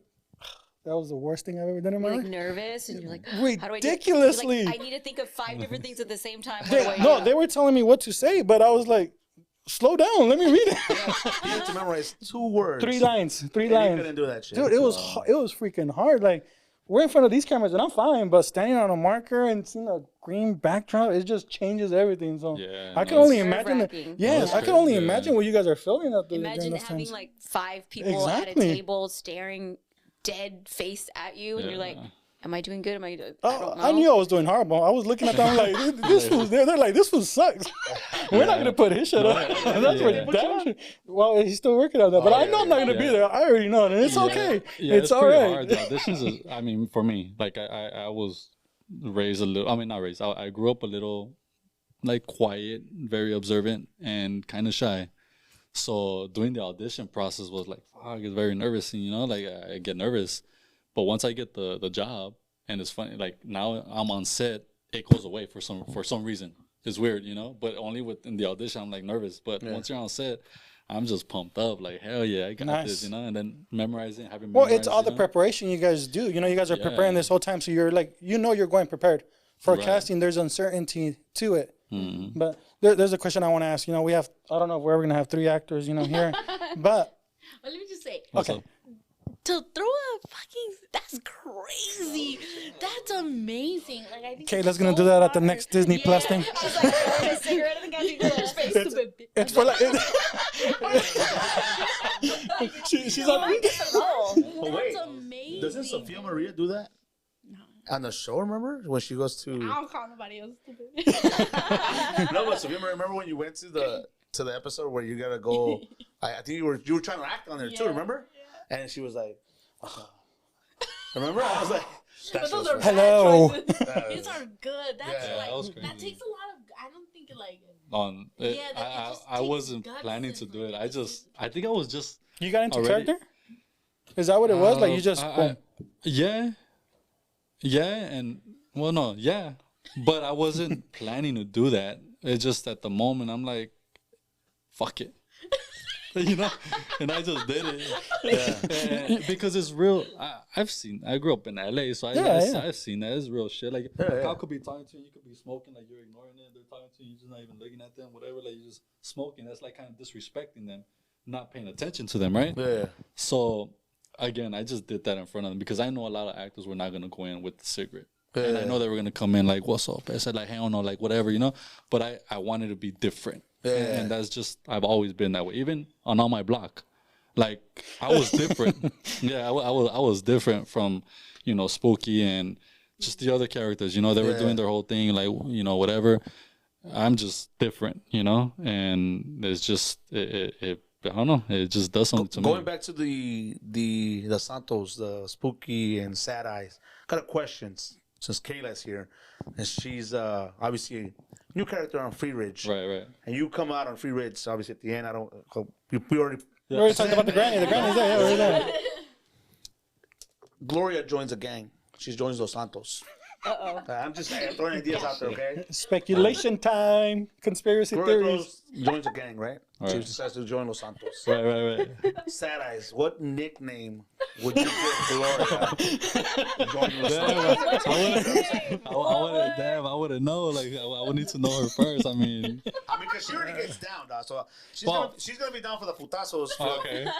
That was the worst thing I've ever done in my You're life. like nervous and you're like, Ridiculously. I need to think of 5 different things at the same time. They were telling me what to say, but I was like, slow down, let me read it. You have to memorize 2 words. 3 lines. You couldn't do that shit. Dude, it was freaking hard. Like, we're in front of these cameras and I'm fine, but standing on a marker and seeing a green backdrop, it just changes everything. So I can only imagine. I can only imagine what you guys are feeling up there. Imagine having like 5 people at a table staring dead face at you, and you're like, am I doing good? Am I don't know. I knew I was doing horrible. I was looking at them like, this fool's there. They're like, this fool sucks. We're not going to put his shit up. That's for damn sure. Well, he's still working on that. But I know I'm not going to be there. I already know it. And it's okay. Yeah, it's all right. Hard, this is, I mean, for me, like I was raised a little, I mean, not raised. I grew up a little like quiet, very observant, and kind of shy. So doing the audition process was like, fuck, it's very nervous. And, you know, like I get nervous. But once I get the job, and it's funny, like now I'm on set, it goes away for some reason. It's weird, you know, but only within the audition, I'm like nervous. But once you're on set, I'm just pumped up, like, hell yeah, I got this, you know, and then memorizing, having memorized. Well, it's all the preparation you guys do. You know, you guys are preparing this whole time. So you're like, you know, you're going prepared. For casting, there's uncertainty to it. Mm-hmm. But there's a question I want to ask. You know, I don't know if we're ever going to have 3 actors, you know, here. But. Well, let me just say. Okay. To throw a fucking, that's crazy. That's amazing. Like, I think Kayla's gonna do that at the next Disney Plus thing. I was like, a cigarette in the guy's face. It's for like. She's like. Wait, That's amazing. Doesn't Sofia Maria do that? On the show, remember when she goes to? I don't call nobody else stupid. No, but Sofia Maria, remember when you went to the episode where you gotta go? I think you were trying to act on there too. Remember? And she was like, remember? I was like, those are hello. These are good. That's that takes a lot of. I don't think I wasn't planning to do it. I think I was just. You got into character? Is that what it was? Like you just. Yeah, and well, no, yeah, but I wasn't planning to do that. It's just at the moment I'm like, fuck it. You know, and I just did it because it's real. I grew up in LA, so I've seen that. It's real shit. Like a cop could be talking to you, you could be smoking, like you're ignoring it. They're talking to you, you're just not even looking at them, whatever. Like you're just smoking. That's like kind of disrespecting them, not paying attention to them, right? Yeah. So again, I just did that in front of them because I know a lot of actors were not gonna go in with the cigarette. And I know they were gonna come in like, what's up? I said like, hell no, like whatever, you know. But I wanted to be different. And that's just, I've always been that way. Even on my block, like I was different. Yeah, I was different from, you know, Spooky and just the other characters. You know, they were doing their whole thing, like, you know, whatever. I'm just different, you know, and it's just it I don't know, it just does something to me. Going back to the Santos, the Spooky and Sad Eyes, kind of questions since Kayla's here, and she's obviously a new character on Freeridge, Right. And you come out on Freeridge, obviously at the end. We already talked about the granny. The granny's there. Yeah, we're there. Gloria joins a gang. She joins Los Santos. I'm just throwing ideas out there, okay? Speculation time. Conspiracy theories. Joins a gang, right? Right. She decides to join Los Santos. Right. Sad Eyes, what nickname would you give Gloria? Join Los Santos. I wouldn't know. Like, I would need to know her first. I mean, because she already gets down, dog. So she's gonna be down for the putazos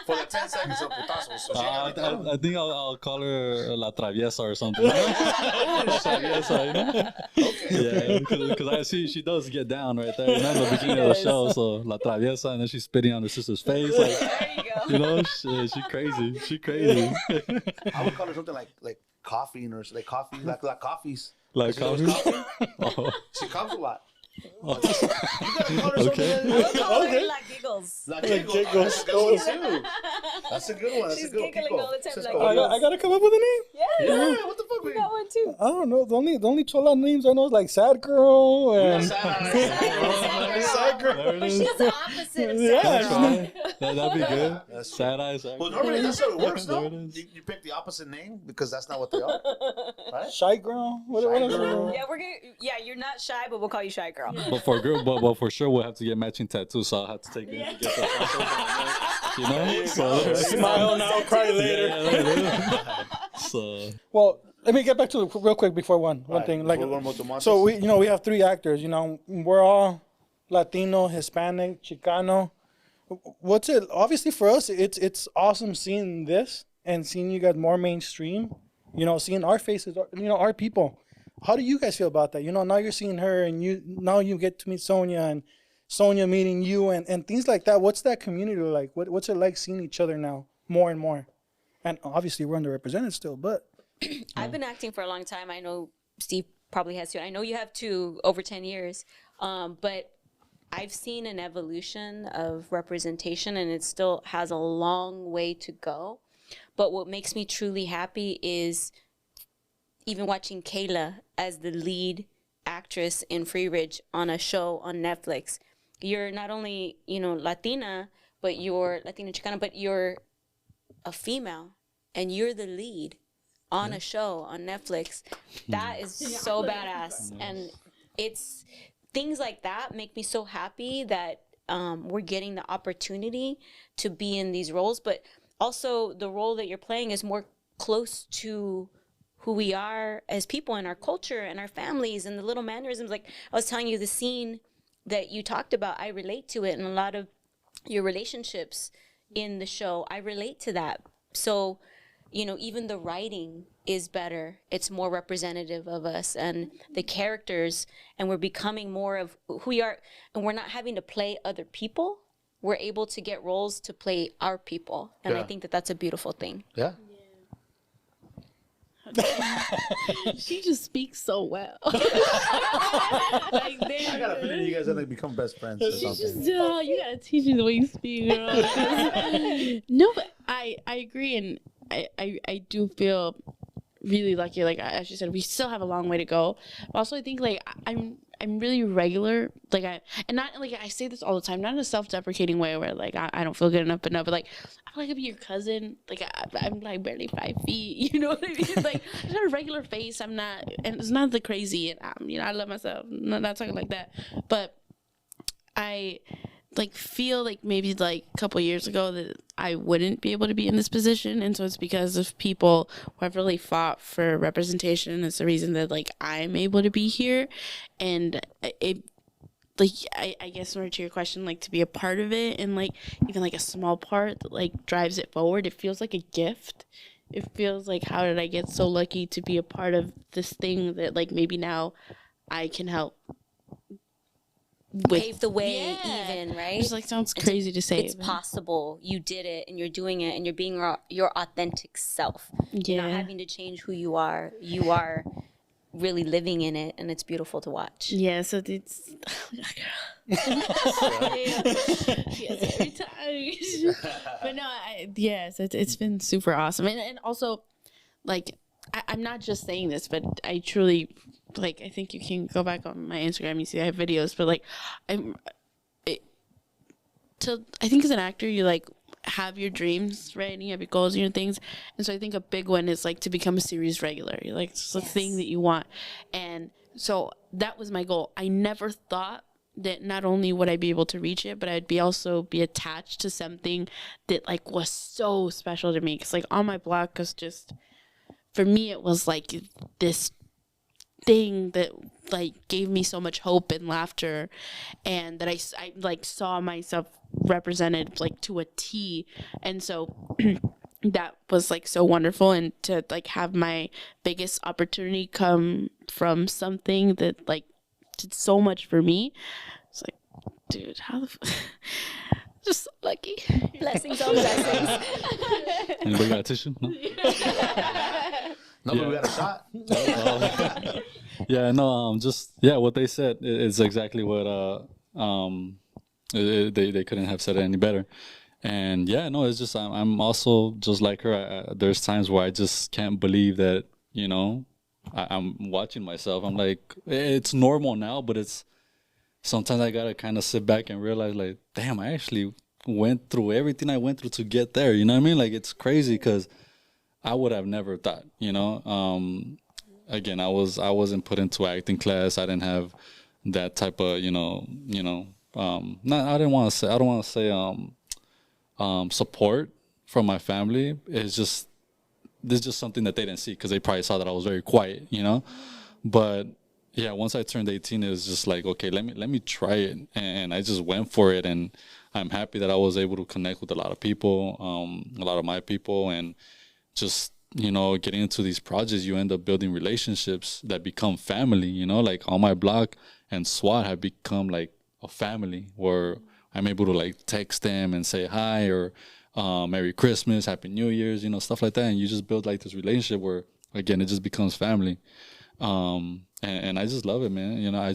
for the 10 seconds of putazos. So I think I'll call her La Traviesa or something. La Traviesa, you know? Okay. Yeah, because I see she does get down right there. You know, in the beginning of the show, so La Traviesa, and then she's spitting on her sister's face. Like, there you go. you know, she crazy. She crazy. I would call her something like coffee or like coffee, like coffees. Like coffee? Oh. She comes a lot. You gotta call her something. I would call her La Giggles. La Giggles. That's a good one. She's giggling all the time. I gotta come up with a name. Yeah. What the fuck? You got one too. I don't know. The only Chola names I know is like Sad Girl and Sad Girl. But she's the opposite of Sad Girl. That'd be good. Sad Eyes. Well, normally that's how it works, though. You pick the opposite name because that's not what they are, right? Shy Girl. What is it? Yeah, you're not shy, but we'll call you Shy Girl. But for sure we'll have to get matching tattoos, so I'll have to take it and get that. You know? So, smile now, cry later. Yeah. So well, let me get back to real quick before one thing. Like, so we have 3 actors. You know, we're all Latino, Hispanic, Chicano. What's it? Obviously for us, it's awesome seeing this and seeing you guys more mainstream. You know, seeing our faces, you know, our people. How do you guys feel about that? You know, now you're seeing her, and you get to meet Sonia, and Sonia meeting you, and things like that. What's that community like? What's it like seeing each other now more and more? And obviously we're underrepresented still, but I've been acting for a long time. I know Steve probably has too. I know you have too, over 10 years. But I've seen an evolution of representation, and it still has a long way to go. But what makes me truly happy is even watching Keyla as the lead actress in Freeridge on a show on Netflix. You're not only, you know, Latina, but you're Latina Chicana, but you're a female, and you're the lead on a show on Netflix. That is so badass. And it's things like that make me so happy that we're getting the opportunity to be in these roles, but also the role that you're playing is more close to who we are as people in our culture and our families and the little mannerisms. Like I was telling you, the scene that you talked about, I relate to it, and a lot of your relationships in the show, I relate to that. So, you know, even the writing is better. It's more representative of us and the characters, and we're becoming more of who we are, and we're not having to play other people. We're able to get roles to play our people, and I think that that's a beautiful thing. Yeah. She just speaks so well. Like, I got a feeling you guys are gonna become best friends or something. You gotta teach me the way you speak, girl. No, but I agree, and I do feel really lucky. Like as you said, we still have a long way to go. But also, I think like I'm really regular. Like I say this all the time, not in a self-deprecating way where like I don't feel good enough, but like I feel like I'd be your cousin. Like I'm like barely 5 feet. You know what I mean? Like I got a regular face. I'm not, and it's not the crazy. And you know, I love myself. I'm not talking like that, but I like feel like maybe like a couple years ago that I wouldn't be able to be in this position, and so it's because of people who have really fought for representation, and it's the reason that like I'm able to be here. And it like I guess in order to your question, like to be a part of it, and like even like a small part that like drives it forward, it feels like a gift. It feels like, how did I get so lucky to be a part of this thing that like maybe now I can help pave the way, even, right? It's like, sounds crazy to say. It's possible. You did it, and you're doing it, and you're being your authentic self. You're not having to change who you are. You are really living in it, and it's beautiful to watch. Yeah, so it's yes, every time. But no, yes, it's been super awesome, and also, like, I'm not just saying this, but I truly, like, I think you can go back on my Instagram, you see I have videos, but like, I think as an actor, you like have your dreams, right? And you have your goals and your things. And so I think a big one is like to become a series regular. You're like, it's the thing that you want. And so that was my goal. I never thought that not only would I be able to reach it, but I'd also be attached to something that like was so special to me. Cause like on my blog, cause just for me, it was like this thing that like gave me so much hope and laughter, and that I like saw myself represented like to a T. And so that was like so wonderful, and to like have my biggest opportunity come from something that like did so much for me. It's like, dude, how the just so lucky. Blessings on blessings. Anybody got a tissue? No? No, but we got a shot. Yeah, no, just what they said is exactly what they couldn't have said it any better. And yeah, no, it's just I'm also just like her. There's times where I just can't believe that, you know, I'm watching myself. I'm like, it's normal now, but it's sometimes I gotta kind of sit back and realize, like, damn, I actually went through everything I went through to get there. You know what I mean? Like, it's crazy because I would have never thought, you know. Again, I wasn't put into acting class. I didn't have that type of, I don't want to say support from my family. It's just, this is just something that they didn't see because they probably saw that I was very quiet, you know. But yeah, once I turned 18, it was just like, okay, let me try it, and I just went for it, and I'm happy that I was able to connect with a lot of people, a lot of my people, and just, you know, getting into these projects, you end up building relationships that become family, you know, like on my blog and SWAT have become like a family where I'm able to like text them and say hi, or Merry Christmas, Happy New Year's, you know, stuff like that. And you just build like this relationship where, again, it just becomes family. And I just love it, man. You know,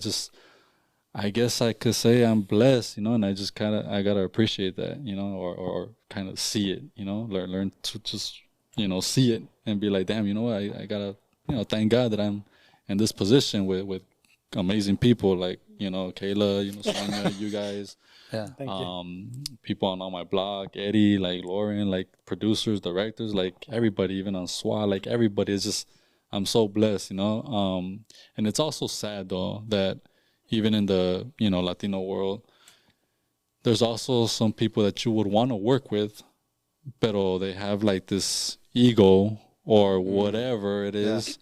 I guess I could say I'm blessed, you know, and I gotta appreciate that, you know, or kind of see it, you know, learn to just, you know, see it and be like, damn, you know, I gotta, you know, thank God that I'm in this position with amazing people like, you know, Keyla, you know, Sonia, you guys, Thank you. people on my blog, Eddie, like Lauren, like producers, directors, like everybody, even on SWA, like everybody is just, I'm so blessed, you know. And it's also sad though that even in the, you know, Latino world, there's also some people that you would want to work with, pero they have like this ego or whatever it is,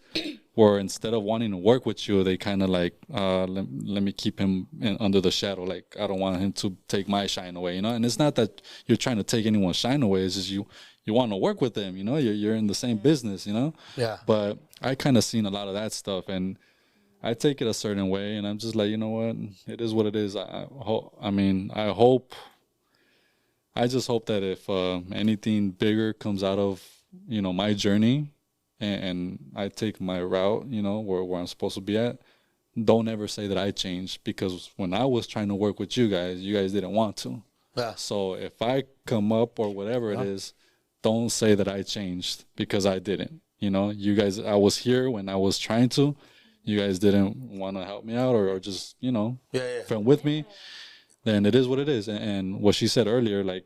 where instead of wanting to work with you, they kind of like, let me keep him under the shadow. Like, I don't want him to take my shine away, you know? And it's not that you're trying to take anyone's shine away. It's just you want to work with them, you know? You're in the same business, you know? Yeah. But I kind of seen a lot of that stuff, and I take it a certain way, and I'm just like, you know what? It is what it is. I just hope that if anything bigger comes out of, you know, my journey, and I take my route, you know, where I'm supposed to be at, don't ever say that I changed, because when I was trying to work with you guys didn't want to. Yeah. So if I come up or whatever it is, don't say that I changed, because I didn't. You know, you guys, I was here when I was trying to. You guys didn't want to help me out or just, you know, friend with me. Then it is what it is. And what she said earlier, like,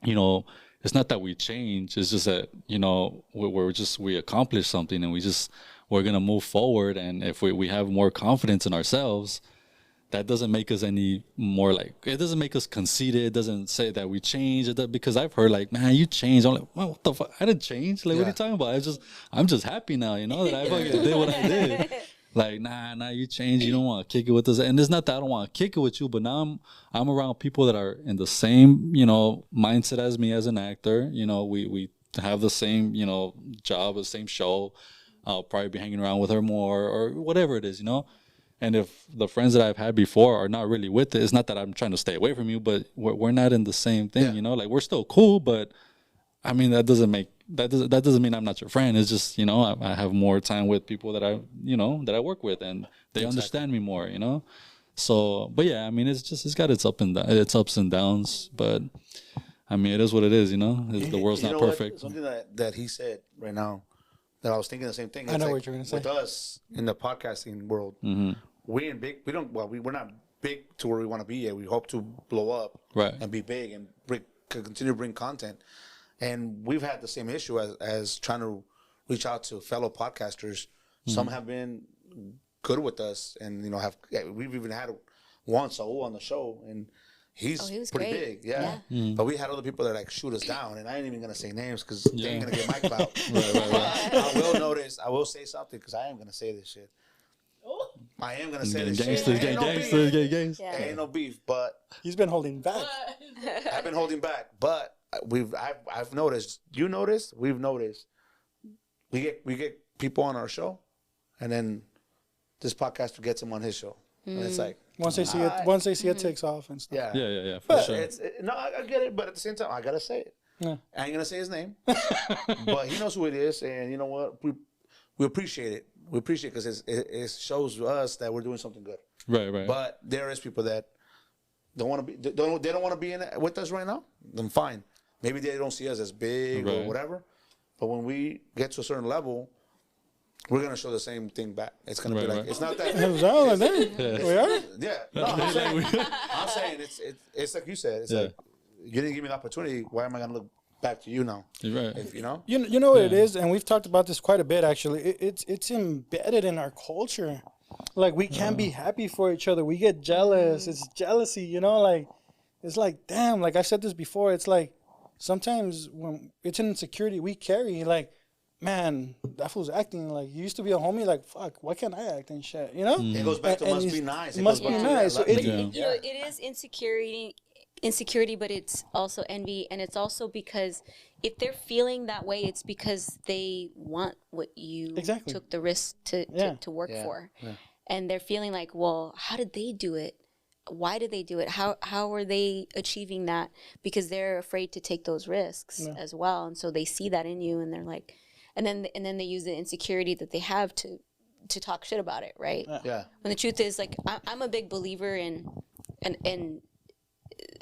you know, it's not that we change. It's just that, you know, we accomplished something, and we're going to move forward. And if we have more confidence in ourselves, that doesn't make us any more like, it doesn't make us conceited. It doesn't say that we changed, because I've heard like, man, you changed. I'm like, well, what the fuck? I didn't change. Like, what are you talking about? I'm just happy now, you know, that I fucking did what I did. Like, nah, you changed. You don't want to kick it with us. And it's not that I don't want to kick it with you, but now I'm around people that are in the same, you know, mindset as me as an actor. You know, we have the same, you know, job, the same show. I'll probably be hanging around with her more or whatever it is, you know. And if the friends that I've had before are not really with it, it's not that I'm trying to stay away from you, but we're not in the same thing, you know? Like, we're still cool, but I mean, that doesn't mean I'm not your friend. It's just, you know, I have more time with people that I work with, and they understand me more, you know? So, but yeah, I mean, it's got its ups and downs, but I mean, it is what it is, you know? The world's not perfect. Something that he said right now, that I was thinking the same thing. I know what you're going to say. With us in the podcasting world, we're not big to where we want to be yet. We hope to blow up and be big and continue to bring content. And we've had the same issue as trying to reach out to fellow podcasters. Some have been good with us, and you know, we've even had one Saul on the show, and he was pretty big, But we had other people that like shoot us down, and I ain't even gonna say names because they ain't gonna get mic'd out. I will say something because I am gonna say this shit. I am gonna say this shit. Gangsters. Ain't no beef, but he's been holding back. I've been holding back, but I've noticed. You noticed? We've noticed. We get people on our show, and then this podcaster gets him on his show, and it's like once they see it takes off and stuff. Yeah. For sure. I get it, but at the same time, I gotta say it. Yeah. I ain't gonna say his name, but he knows who it is, and you know what? We appreciate it. We appreciate it because it shows us that we're doing something good. Right. But there is people that don't want to be. They don't want to be in it with us right now. Then fine. Maybe they don't see us as big or whatever. But when we get to a certain level, we're gonna show the same thing back. It's gonna be like it's not that. We are. Yeah. No, I'm saying it's like you said. It's like you didn't give me the opportunity. Why am I gonna look back to you now? Right. If, you know. You know what it is, and we've talked about this quite a bit actually. It's embedded in our culture. Like we can't be happy for each other. We get jealous. It's jealousy. You know, like it's like damn. Like I said this before. It's like sometimes when it's an insecurity we carry, like. Man, that fool's acting like he used to be a homie. Like, fuck, why can't I act and shit? You know, it goes back to must be nice. It must be nice. So you know, it is insecurity, but it's also envy, and it's also because if they're feeling that way, it's because they want what you took the risk to work for, and they're feeling like, well, how did they do it? Why did they do it? How are they achieving that? Because they're afraid to take those risks as well, and so they see that in you, and they're like. And then they use the insecurity that they have to talk shit about it, right? Yeah. When the truth is, like, I'm a big believer in, and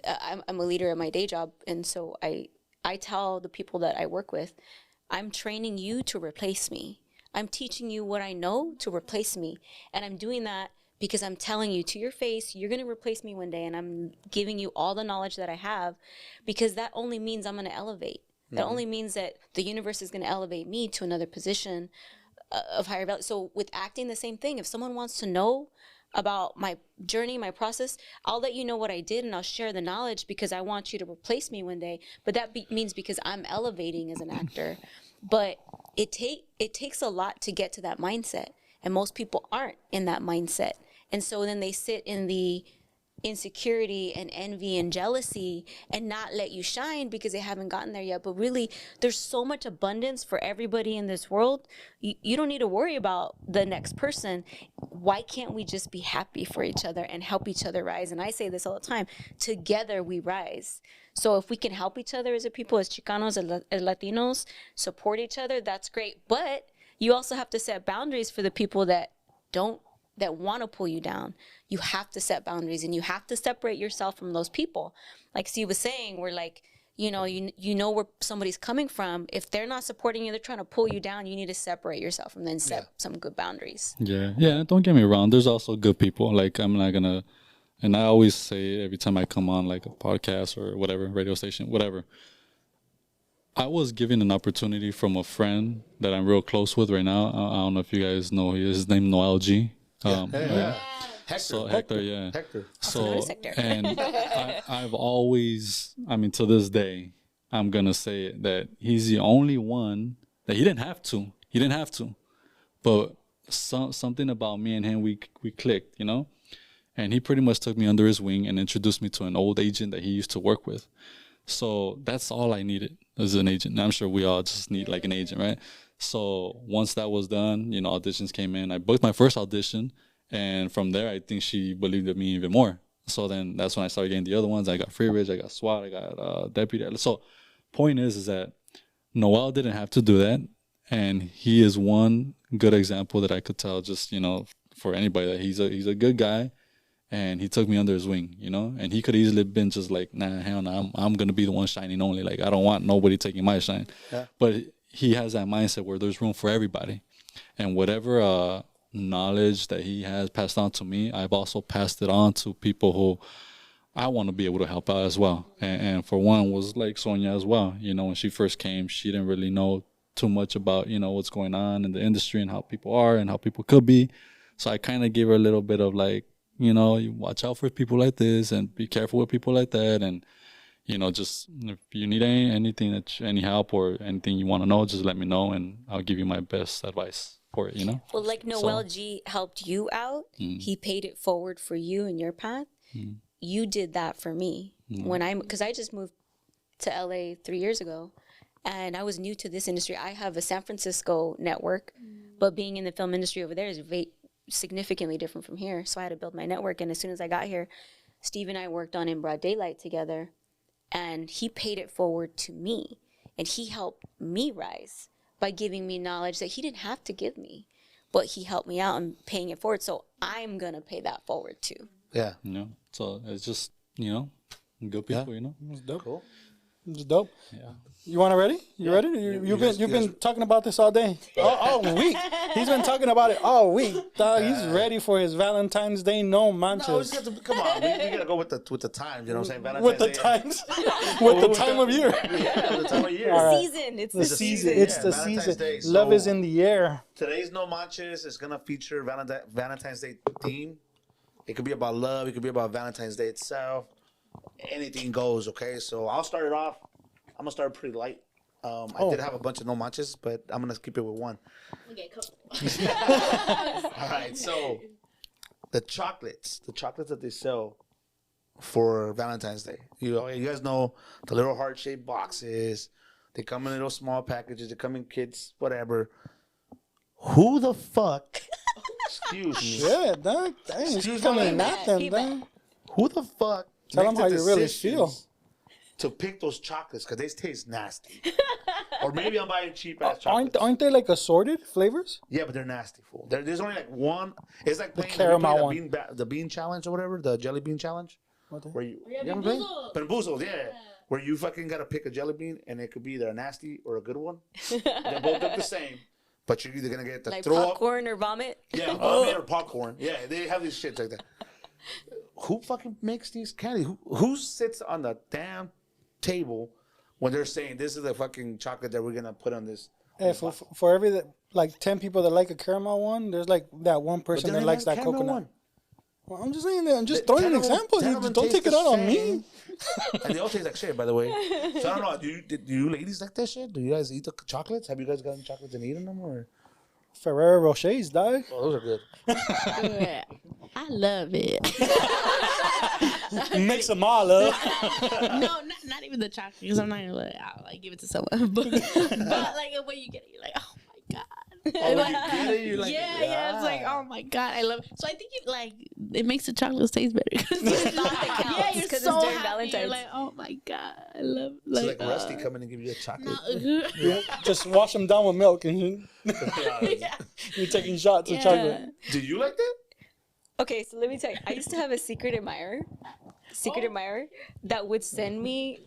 I'm a leader at my day job, and so I tell the people that I work with, I'm training you to replace me. I'm teaching you what I know to replace me, and I'm doing that because I'm telling you to your face, you're gonna replace me one day, and I'm giving you all the knowledge that I have, because that only means I'm gonna elevate. That only means that the universe is going to elevate me to another position of higher value. So with acting, the same thing. If someone wants to know about my journey, my process, I'll let you know what I did, and I'll share the knowledge because I want you to replace me one day. But that means because I'm elevating as an actor. But it takes a lot to get to that mindset, and most people aren't in that mindset. And so then they sit in the insecurity and envy and jealousy and not let you shine because they haven't gotten there yet. But really, there's so much abundance for everybody in this world. You don't need to worry about the next person. Why can't we just be happy for each other and help each other rise? And I say this all the time, together we rise. So if we can help each other as a people, as Chicanos, as Latinos, support each other, that's great. But you also have to set boundaries for the people that want to pull you down. You have to set boundaries, and you have to separate yourself from those people. Like Steve was saying, we're like, you know where somebody's coming from. If they're not supporting you, they're trying to pull you down, you need to separate yourself and then set some good boundaries. Yeah, don't get me wrong. There's also good people. Like, I'm not gonna, and I always say every time I come on like a podcast or whatever, radio station, whatever, I was given an opportunity from a friend that I'm real close with right now. I don't know if you guys know his name, Noel G. Hector. So Hector. So, Hector. and I've always, to this day, I'm gonna say that he's the only one that he didn't have to, but something about me and him, we clicked, and he pretty much took me under his wing and introduced me to an old agent that he used to work with. So that's all I needed as an agent. And I'm sure we all just need like an agent, right? So once that was done, auditions came in. I booked my first audition, And from there, I think she believed in me even more. So then that's when I started getting the other ones. I got Freeridge, I got SWAT, I got Deputy. So point is that Noel didn't have to do that. And he is one good example that I could tell just, for anybody that he's a good guy. And he took me under his wing, and he could easily have been just like, nah, hell no, I'm going to be the one shining only. Like, I don't want nobody taking my shine. Yeah. But he has that mindset where there's room for everybody. And whatever knowledge that he has passed on to me, I've also passed it on to people who I want to be able to help out as well. And for one was like Sonia as well. When she first came, she didn't really know too much about, what's going on in the industry and how people are and how people could be. So I kind of gave her a little bit of like, you watch out for people like this and be careful with people like that. And, just if you need anything, any help or anything you want to know, just let me know and I'll give you my best advice for it, Well, like Noel G helped you out. He paid it forward for you and your path. You did that for me because I just moved to LA 3 years ago and I was new to this industry. I have a San Francisco network, but being in the film industry over there is significantly different from here. So I had to build my network. And as soon as I got here, Steve and I worked on In Broad Daylight together. And he paid it forward to me. And he helped me rise by giving me knowledge that he didn't have to give me. But he helped me out in paying it forward. So I'm going to pay that forward too. Yeah. So it's just, good people, It's dope. Cool. It's dope. Yeah. You want it ready? You ready? You've been talking about this all day, all week. He's been talking about it all week. Dog, he's ready for his Valentine's Day. No manchas. No, come on, we gotta go with the times. You know what I'm saying? Valentine's With the Day. times, with the time of year. Yeah, the time of year. All right. Season. It's the season. It's the Valentine's season. Day. Love So, is in the air. Today's No Manches is gonna feature Valentine's Day theme. It could be about love. It could be about Valentine's Day itself. Anything goes. Okay, so I'll start it off. I'm gonna start pretty light. I did have a bunch of no manches, but I'm gonna keep it with one. Okay, cool. All right, so the chocolates that they sell for Valentine's Day. You guys know the little heart-shaped boxes. They come in little small packages. They come in kits, whatever. Who the fuck? Excuse me. Yeah, dog. Dang, he's coming at them, dog. Who the fuck? Tell them makes how the you really decisions feel. To pick those chocolates because they taste nasty. Or maybe I'm buying cheap ass chocolates. Aren't they like assorted flavors? Yeah, but they're nasty, fool. There's only like one. It's like playing caramel the bean challenge or whatever, the jelly bean challenge. Where you ever play? Bamboozled, yeah. Where you fucking gotta pick a jelly bean and it could be either a nasty or a good one. They both look the same, but you're either gonna get the like throw popcorn or vomit. Yeah, vomit or popcorn. Yeah, they have these shits like that. Who fucking makes these candy? Who sits on the damn table when they're saying this is the fucking chocolate that we're gonna put on this? Hey, for every 10 people that like a caramel one, there's like that one person that likes that coconut one. Well, I'm just saying that. I'm just throwing an example. Don't take it out on me. And they all taste like shit, by the way. So I don't know. Do you ladies like that shit? Do you guys eat the chocolates? Have you guys gotten chocolates and eaten them or? Ferrero Rochers, dog. Oh, those are good. Yeah, I love it. Mix them all up. No, not even the chocolate. Because I'm not gonna I'll give it to someone. But like when you get it, you're like, oh my god. Oh, when you get it, you're like, yeah. It's like, oh my god, I love it. So I think it makes the chocolate taste better. It's not that counts. Yeah, you're because so it's during happy. Valentine's. You're like, oh my god, I love. It's like Rusty coming and give you a chocolate. Yeah, just wash them down with milk and you're taking shots of chocolate. Do you like that? Okay, so let me tell you. I used to have a secret admirer that would send me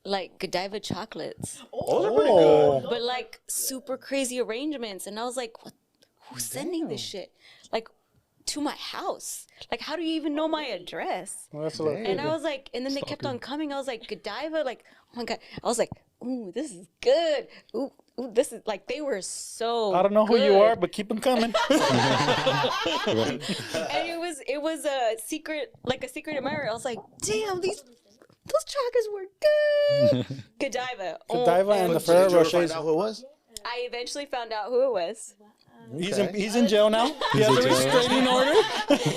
like Godiva chocolates. Those are pretty good. But like super crazy arrangements. And I was like, what? Who's sending this shit? Like to my house. Like, how do you even know my address? Well, that's a little And I was like, and then they kept on coming. I was like, Godiva, like, oh my God. I was like, ooh, this is good. Ooh, this is like, they were so I don't know who you good. are, but keep them coming. And it was a secret admirer. I was like, damn, those chocolates were good. Godiva. Godiva and the Did Ferrero you ever find Rochers. out who it was? I eventually found out who it was. He's in jail now. He has a restraining order.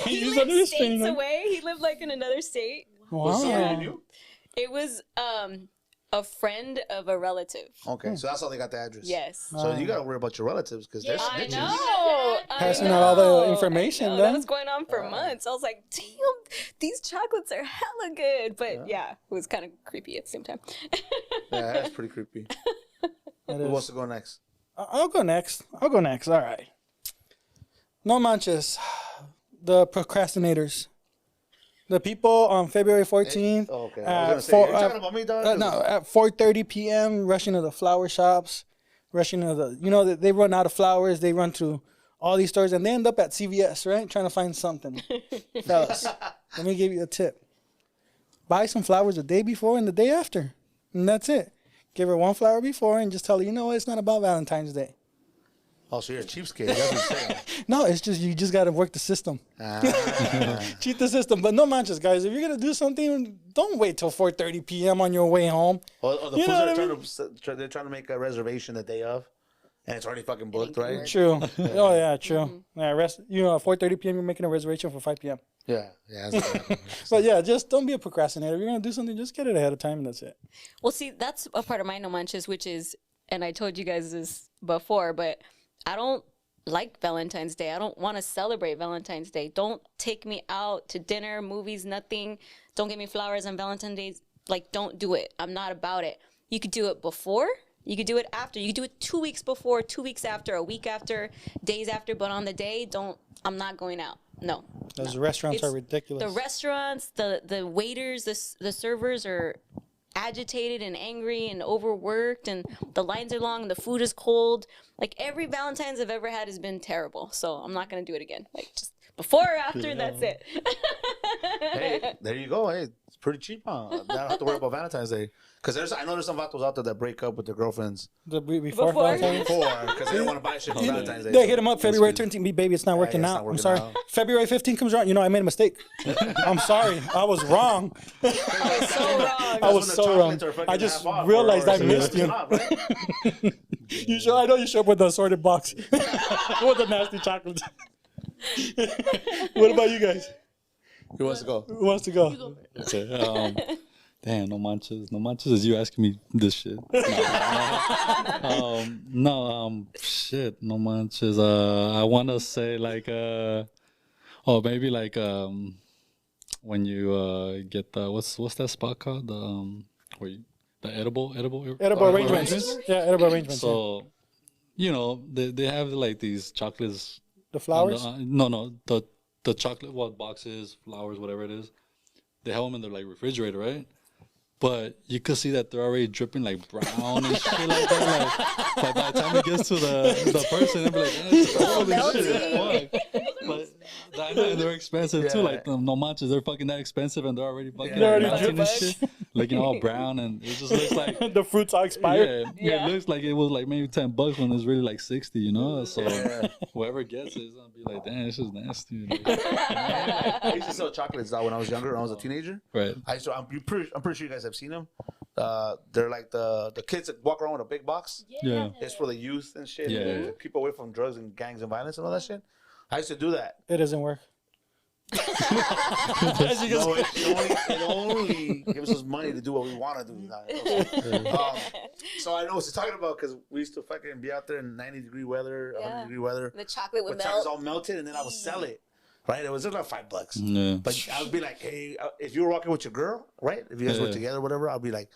He He's lived under restraining states order. away. He lived like in another state. Wow. Somebody you knew? It was a friend of a relative. Okay, so that's how they got the address. Yes. So you gotta worry about your relatives because they're I snitches. know. Passing out all the information, That then. was going on for months. I was like, damn, these chocolates are hella good. But yeah, it was kind of creepy at the same time. Yeah, that's pretty creepy. Who wants to go next? I'll go next. All right. No manches. The procrastinators. The people on February 14th. Okay. I was gonna say, you're talking about me, dog? No, at 4:30 p.m. rushing to the flower shops, rushing to the. They run out of flowers. They run through all these stores and they end up at CVS, right? Trying to find something. Fellas, let me give you a tip. Buy some flowers the day before and the day after, and that's it. Give her one flower before and just tell her, it's not about Valentine's Day. Oh, so you're a cheapskate. That's what you're saying. No, it's just you just got to work the system. Cheat the system. But no manches, guys. If you're going to do something, don't wait till 4:30 p.m. on your way home. Or the fools are trying to make a reservation the day of, and it's already fucking booked, right? True. Oh, yeah, true. Yeah, 4:30 p.m. you're making a reservation for 5 p.m. Yeah. But yeah, just don't be a procrastinator. If you're going to do something, just get it ahead of time and that's it. Well, see, that's a part of my no manches, which is, and I told you guys this before, but I don't like Valentine's Day. I don't want to celebrate Valentine's Day. Don't take me out to dinner, movies, nothing. Don't give me flowers on Valentine's Day. Like, don't do it. I'm not about it. You could do it before. You could do it after. You could do it 2 weeks before, 2 weeks after, a week after, days after. But on the day, I'm not going out. No. Those restaurants are ridiculous. The restaurants, the waiters, the servers are agitated and angry and overworked, and the lines are long and the food is cold. Like, every Valentine's I've ever had has been terrible, so I'm not gonna do it again. Like, just before or after, that's it. Hey, there you go. Hey, it's pretty cheap, huh? I don't have to worry about Valentine's Day. Because I know there's some vatos out there that break up with their girlfriends Before Valentine's Day? because they don't want to buy shit on Valentine's Day. They hit him up February 13th. Baby, it's not working out. I'm sorry. out. February 15th comes around. I made a mistake. I'm sorry. I was wrong. So wrong. I was so wrong. I just realized I missed you. I know you show up with the assorted box with the nasty chocolates. What about you guys? Who wants to go? Who wants to go? Okay. Damn, no manches. No manches is you asking me this shit. Shit, no manches. I want to say like, maybe like when you get the what's that spot called? The edible arrangements. Yeah, edible arrangements. So, they have like these chocolates. The flowers? The chocolate boxes, flowers, whatever it is. They have them in their like refrigerator, right? But you could see that they're already dripping like brown and shit like that. Like by the time it gets to the person, they'll be like, holy shit, fuck. But I know they're expensive too. Like no manches, they're fucking that expensive and they're already fucking melting and shit. Like all brown and it just looks like the fruits are expired. Yeah, it looks like it was like maybe $10 when it's really like 60, So whoever gets it is gonna be like, damn, this is nasty. I used to sell chocolates when I was younger, when I was a teenager. Right. I'm pretty sure you guys have seen them. They're like the kids that walk around with a big box. Yeah. It's for the youth and shit. Yeah. Keep away from drugs and gangs and violence and all that shit. I used to do that. It doesn't work. It only gives us money to do what we want to do. So I know what you're talking about because we used to fucking be out there in 90-degree weather, 100-degree weather. The chocolate would melt. Chocolate's all melted, and then I would sell it. Right? It was just like $5. Yeah. But I would be like, hey, if you were walking with your girl, right? If you guys were together or whatever, I'd be like,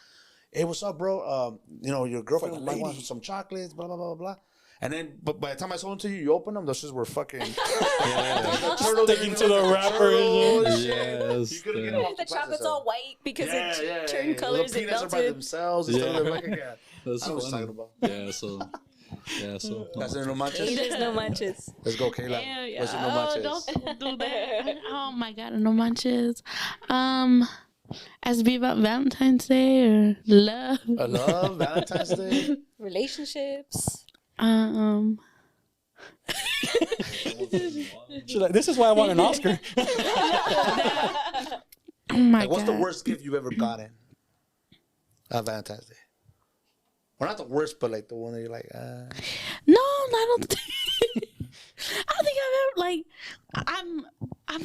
hey, what's up, bro? Your girlfriend might want some chocolates, blah, blah, blah, blah. And then, but by the time I sold them to you, you open them, those shit were fucking sticking to the wrapper. Yes. The chocolate's all white because it turned colors the and peanuts melted. are by themselves. Yeah. That's what I was talking about. Yeah, so. That's no manches. There's no manches. Let's go, Keyla. Yeah. What's your no manches? Don't do that. Oh my God, no manches. As be about Valentine's Day or love. Love, Valentine's Day. Relationships. She's like, this is why I want an Oscar. Oh my God. What's the worst gift you've ever gotten on Valentine's Day? Or not the worst, but like the one that you're like, No, I don't think. I don't think I've ever like.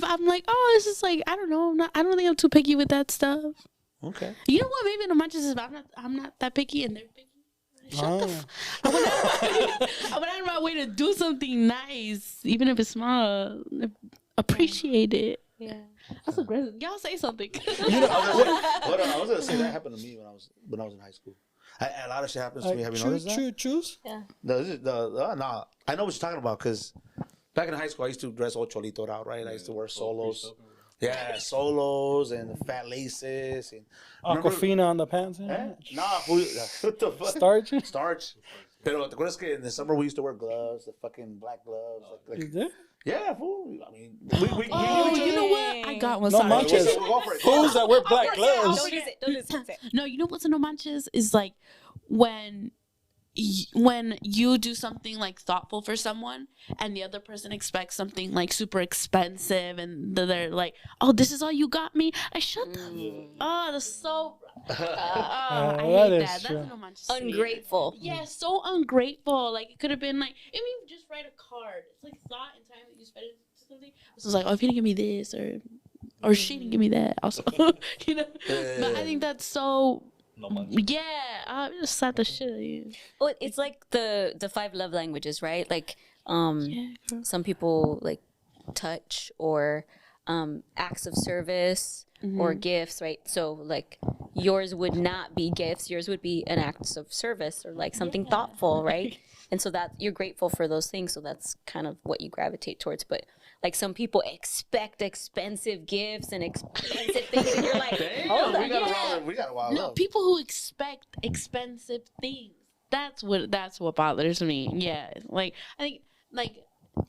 I'm like, oh, it's just like I don't know. I don't think I'm too picky with that stuff. Okay. You know what? Maybe no manches is I'm not that picky and they're picky. Shut the I went out of my way to do something nice, even if it's small. Appreciate it. Yeah. That's aggressive. Y'all say something. I was gonna say that happened to me when I was in high school. A lot of shit happens to me. Have you noticed that? Choose? Yeah. Nah, I know what you're talking about because back in high school I used to dress all cholito out, right? I used to wear solos. Yeah, solos and fat laces and Aquafina on the pants. Nah, what the fuck? Starch. Pero te acuerdas que in the summer we used to wear gloves, the fucking black gloves. You did? Yeah, fool. I mean, you know what? I got one. No Sorry. manches. Who's that wear black gloves? Don't use it. No, you know what's no manches is like when you do something like thoughtful for someone and the other person expects something like super expensive and they're like, oh, this is all you got me? I shut the that's so I hate that. That's no manches. Ungrateful. Yeah, so ungrateful. Like it could have been like, I mean, just write a card. It's like thought and time that you spend into something. So it's like, oh, if you didn't give me this or she didn't give me that also. You know? But I think that's so I just slap the shit out of you. Well, it's like the 5 love languages, right? Like some people like touch or acts of service or gifts, right? So like yours would not be gifts, yours would be an act of service or like something thoughtful, right? And so that you're grateful for those things, so that's kind of what you gravitate towards. But like some people expect expensive gifts and expensive things, and you're like, hold on, we got a wild love. People who expect expensive things. That's what bothers me. Yeah, like I think like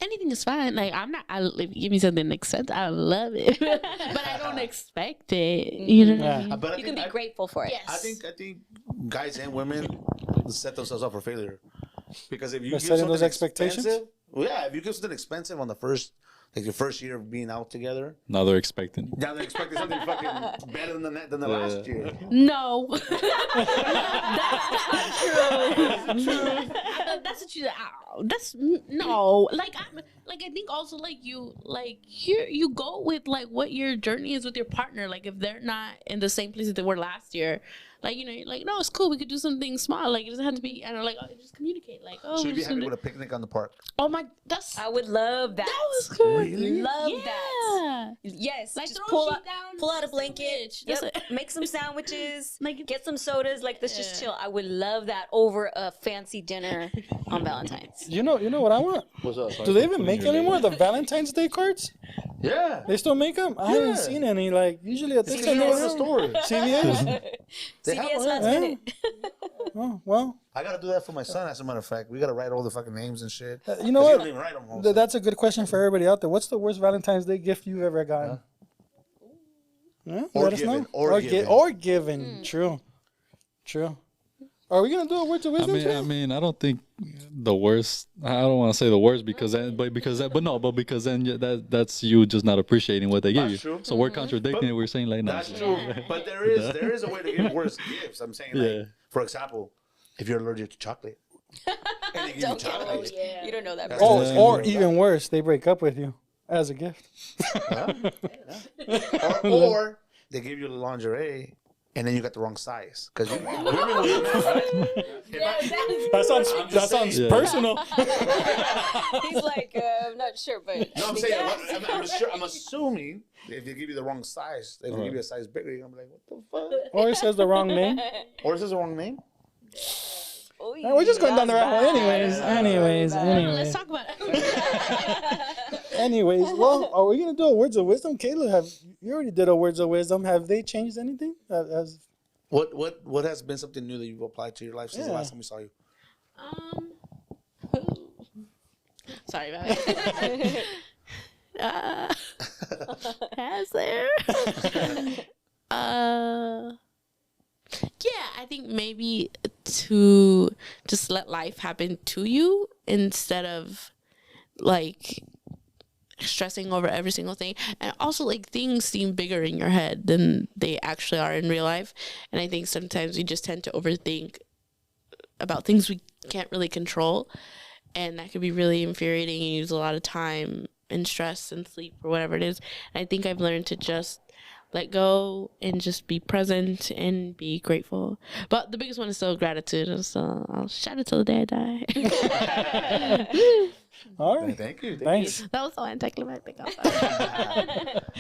anything is fine. Like if you give me something expensive, I love it, but I don't expect it. You know what I mean? But you can be grateful for it. Yes. I think guys and women set themselves up for failure because if you give setting something those expectations. If you give something expensive on the first. Like your first year of being out together. Now they're expecting something fucking better than the last year. No. That's true. That's what you. That's no. I think also here you go with like what your journey is with your partner. Like if they're not in the same place that they were last year. Like, you know, like, no, it's cool. We could do something small. Like, it doesn't have to be, just communicate. Like, So you'd be happy with a picnic on the park? Oh, my, I would love that. That was cool. Really? Love that. Yes. Like, just pull out a blanket. Make some sandwiches. Get some sodas. Like, let's just chill. I would love that over a fancy dinner on Valentine's. You know what I want? What's up? Do they even make anymore the Valentine's Day cards? Yeah. They still make them? I haven't seen any. Like, usually at this time they in were the store. CVS? CVS last minute. Oh, well. I got to do that for my son, as a matter of fact. We got to write all the fucking names and shit. You know what? You don't even write them all, That's a good question for everybody out there. What's the worst Valentine's Day gift you've ever gotten? Yeah, let us know. Or given. True. Are we gonna do a words of wisdom? I mean, I don't think the worst. I don't want to say the worst because then that's you just not appreciating what they give you. True. So we're contradicting it. We're saying like, no. That's true. But there is a way to give worse gifts. I'm saying, like, for example, if you're allergic to chocolate, and they give you chocolate, You don't know that. Or even worse, they break up with you as a gift. or they give you lingerie. And then you got the wrong size because women will get mad. That sounds personal. He's like, I'm not sure, but no, I'm saying I'm assuming if they give you the wrong size, they will give you a size bigger. You're gonna be like, what the fuck? Or it says the wrong name. We're just going down the rabbit hole. Anyways. Let's talk about it. Anyways, well, are we gonna do a words of wisdom? Keyla, you already did a words of wisdom. Have they changed anything? What has been something new that you've applied to your life since the last time we saw you? Sorry about it. Has there? Yeah, I think maybe to just let life happen to you instead of like stressing over every single thing. And also, like, things seem bigger in your head than they actually are in real life. And I think sometimes we just tend to overthink about things we can't really control, and that could be really infuriating and use a lot of time and stress and sleep or whatever it is. And I think I've learned to just let go and just be present and be grateful. But the biggest one is still gratitude. So I'll shout it till the day I die. All right. Thank you. Thanks. That was so anticlimactic.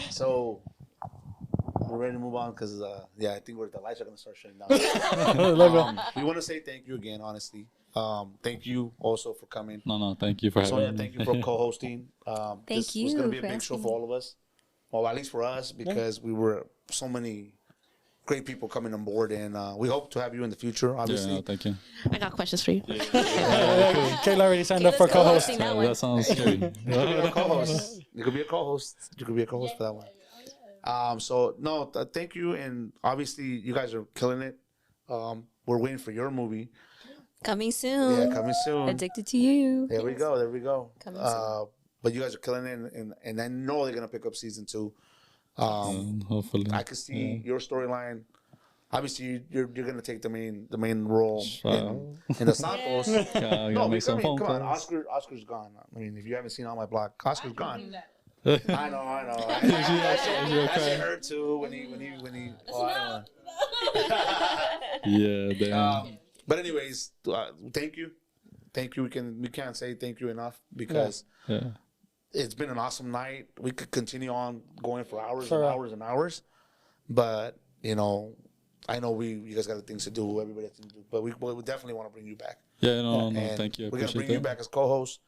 So we're ready to move on because I think the lights are gonna start shutting down. We want to say thank you again, honestly. Thank you also for coming. No, thank you for having Sonia, me. thank you for co-hosting. Thank you This was gonna be a for big show asking. for all of us. Well, at least for us, because we were so many great people coming on board, and we hope to have you in the future. Obviously, Yeah, thank you. I got questions for you. Kayla already signed up for Kayla's co-host. co-hosting that one. That sounds scary. you could be a co-host. You could be a co-host. You could be a co-host for that one. So no, thank you, and obviously you guys are killing it. We're waiting for your movie. Coming soon. Yeah, coming soon. Addicted to You. There we go. Coming soon. But you guys are killing it, and I know they're gonna pick up season 2. Hopefully. I can see your storyline. Obviously, you're gonna take the main role in the Santos. Gotta make some phone come on, calls. Oscar's gone. I mean, if you haven't seen On My Block, Oscar's gone. I know. That shit hurt too when he. Oh, I don't know. Yeah, damn. But anyways, thank you. We can't say thank you enough because it's been an awesome night. We could continue on going for hours and hours and hours, but I know you guys got things to do. Everybody has things to do, but we definitely want to bring you back. Yeah, no, thank you. I We're gonna appreciate bring you that. back as co-host.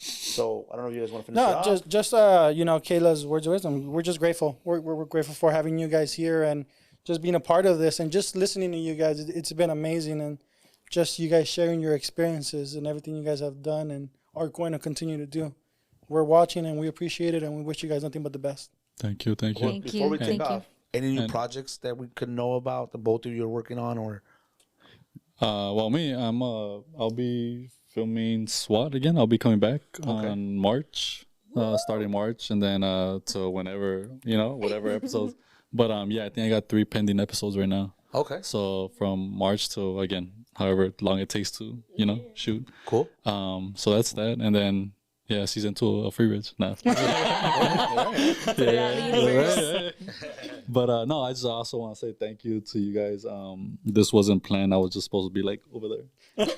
So I don't know if you guys want to finish. No, it off. just Kayla's words of wisdom. We're just grateful. We're grateful for having you guys here and just being a part of this and just listening to you guys. It's been amazing, and just you guys sharing your experiences and everything you guys have done and are going to continue to do. We're watching and we appreciate it, and we wish you guys nothing but the best. Thank you. Before we take off, any new projects that we could know about that both of you are working on, or? Well, me, I'll be filming SWAT again. I'll be coming back on March, starting March, and then to whenever whatever episodes. But I think I got 3 pending episodes right now. Okay. So from March to again, however long it takes to shoot. Cool. So that's that, and then season 2 of Freeridge. No. But no, I just also want to say thank you to you guys. This wasn't planned. I was just supposed to be like over there,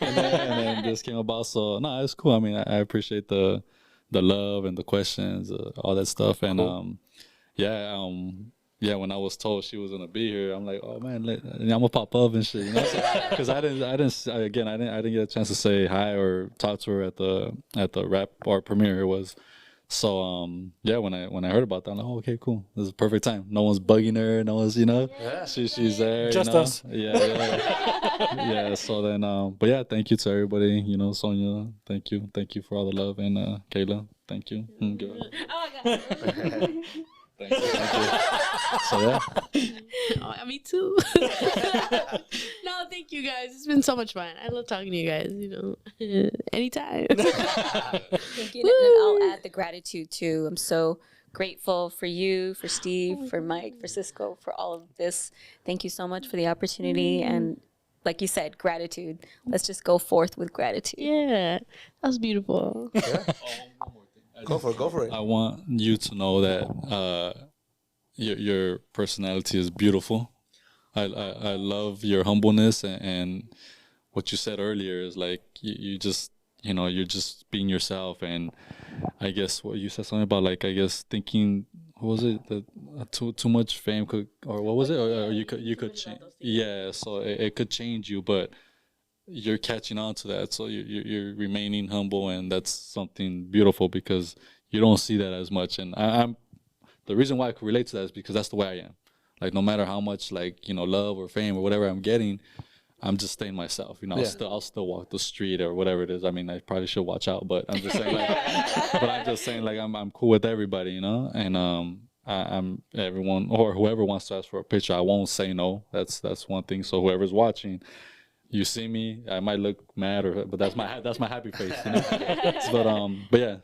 and then this came about. So no, it's cool. I mean, I appreciate the love and the questions, all that stuff, and cool. when I was told she was gonna be here, I'm like, oh man, I'm gonna pop up and shit, because I didn't get a chance to say hi or talk to her at the rap art premiere. It was so when I heard about that, I'm like, oh, okay, cool, this is a perfect time. No one's bugging her, no one's she's there, just us. Yeah. So then but yeah, thank you to everybody, Sonia, thank you for all the love, and Kayla, thank you. Oh my god. Thank you. So Oh, me too. No, thank you guys. It's been so much fun. I love talking to you guys. Anytime. Thank you. And I'll add the gratitude too. I'm so grateful for you, for Steve, for Mike, for Cisco, for all of this. Thank you so much for the opportunity. And like you said, gratitude. Let's just go forth with gratitude. Yeah, that was beautiful. Yeah. Go for it. I want you to know that your personality is beautiful. I love your humbleness, and what you said earlier is like you just you're just being yourself. And I guess what you said something about, like, I guess thinking, what was it, that too much fame could, or what was it, or you could change. Yeah, so it could change you, but you're catching on to that, so you're remaining humble, and that's something beautiful because you don't see that as much. And I'm the reason why I could relate to that is because that's the way I am. Like, no matter how much love or fame or whatever I'm getting, I'm just staying myself. I'll still walk the street or whatever it is. I mean, I probably should watch out, but I'm just saying I'm cool with everybody, and I'm everyone or whoever wants to ask for a picture, I won't say no. That's one thing. So whoever's watching, you see me, I might look mad, but that's my happy face. But yeah,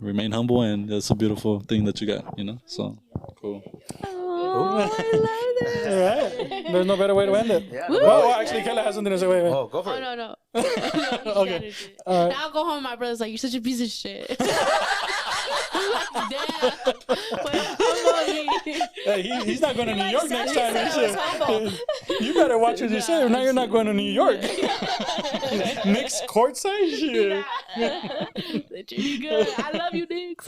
remain humble, and it's a beautiful thing that you got. So cool. Oh, I love that. All right. There's no better way to end it. Yeah. Oh, actually, Kayla has something to say. Wait. Oh, go for it. No. Okay. Now I'll go home. My brother's like, you're such a piece of shit. Damn. Wait, I'm going to Hey, he's not going to New York next time. said I was humble. You better watch what you say. Now you're not going to New York. Knicks courtside? Shit. They treat you good. I love you, Knicks.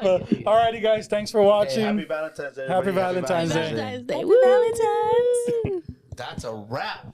Alrighty, guys. Thanks for watching. Happy Valentine's Day. Happy Valentine's Day. Valentine's Day. Happy Valentine's. That's a wrap.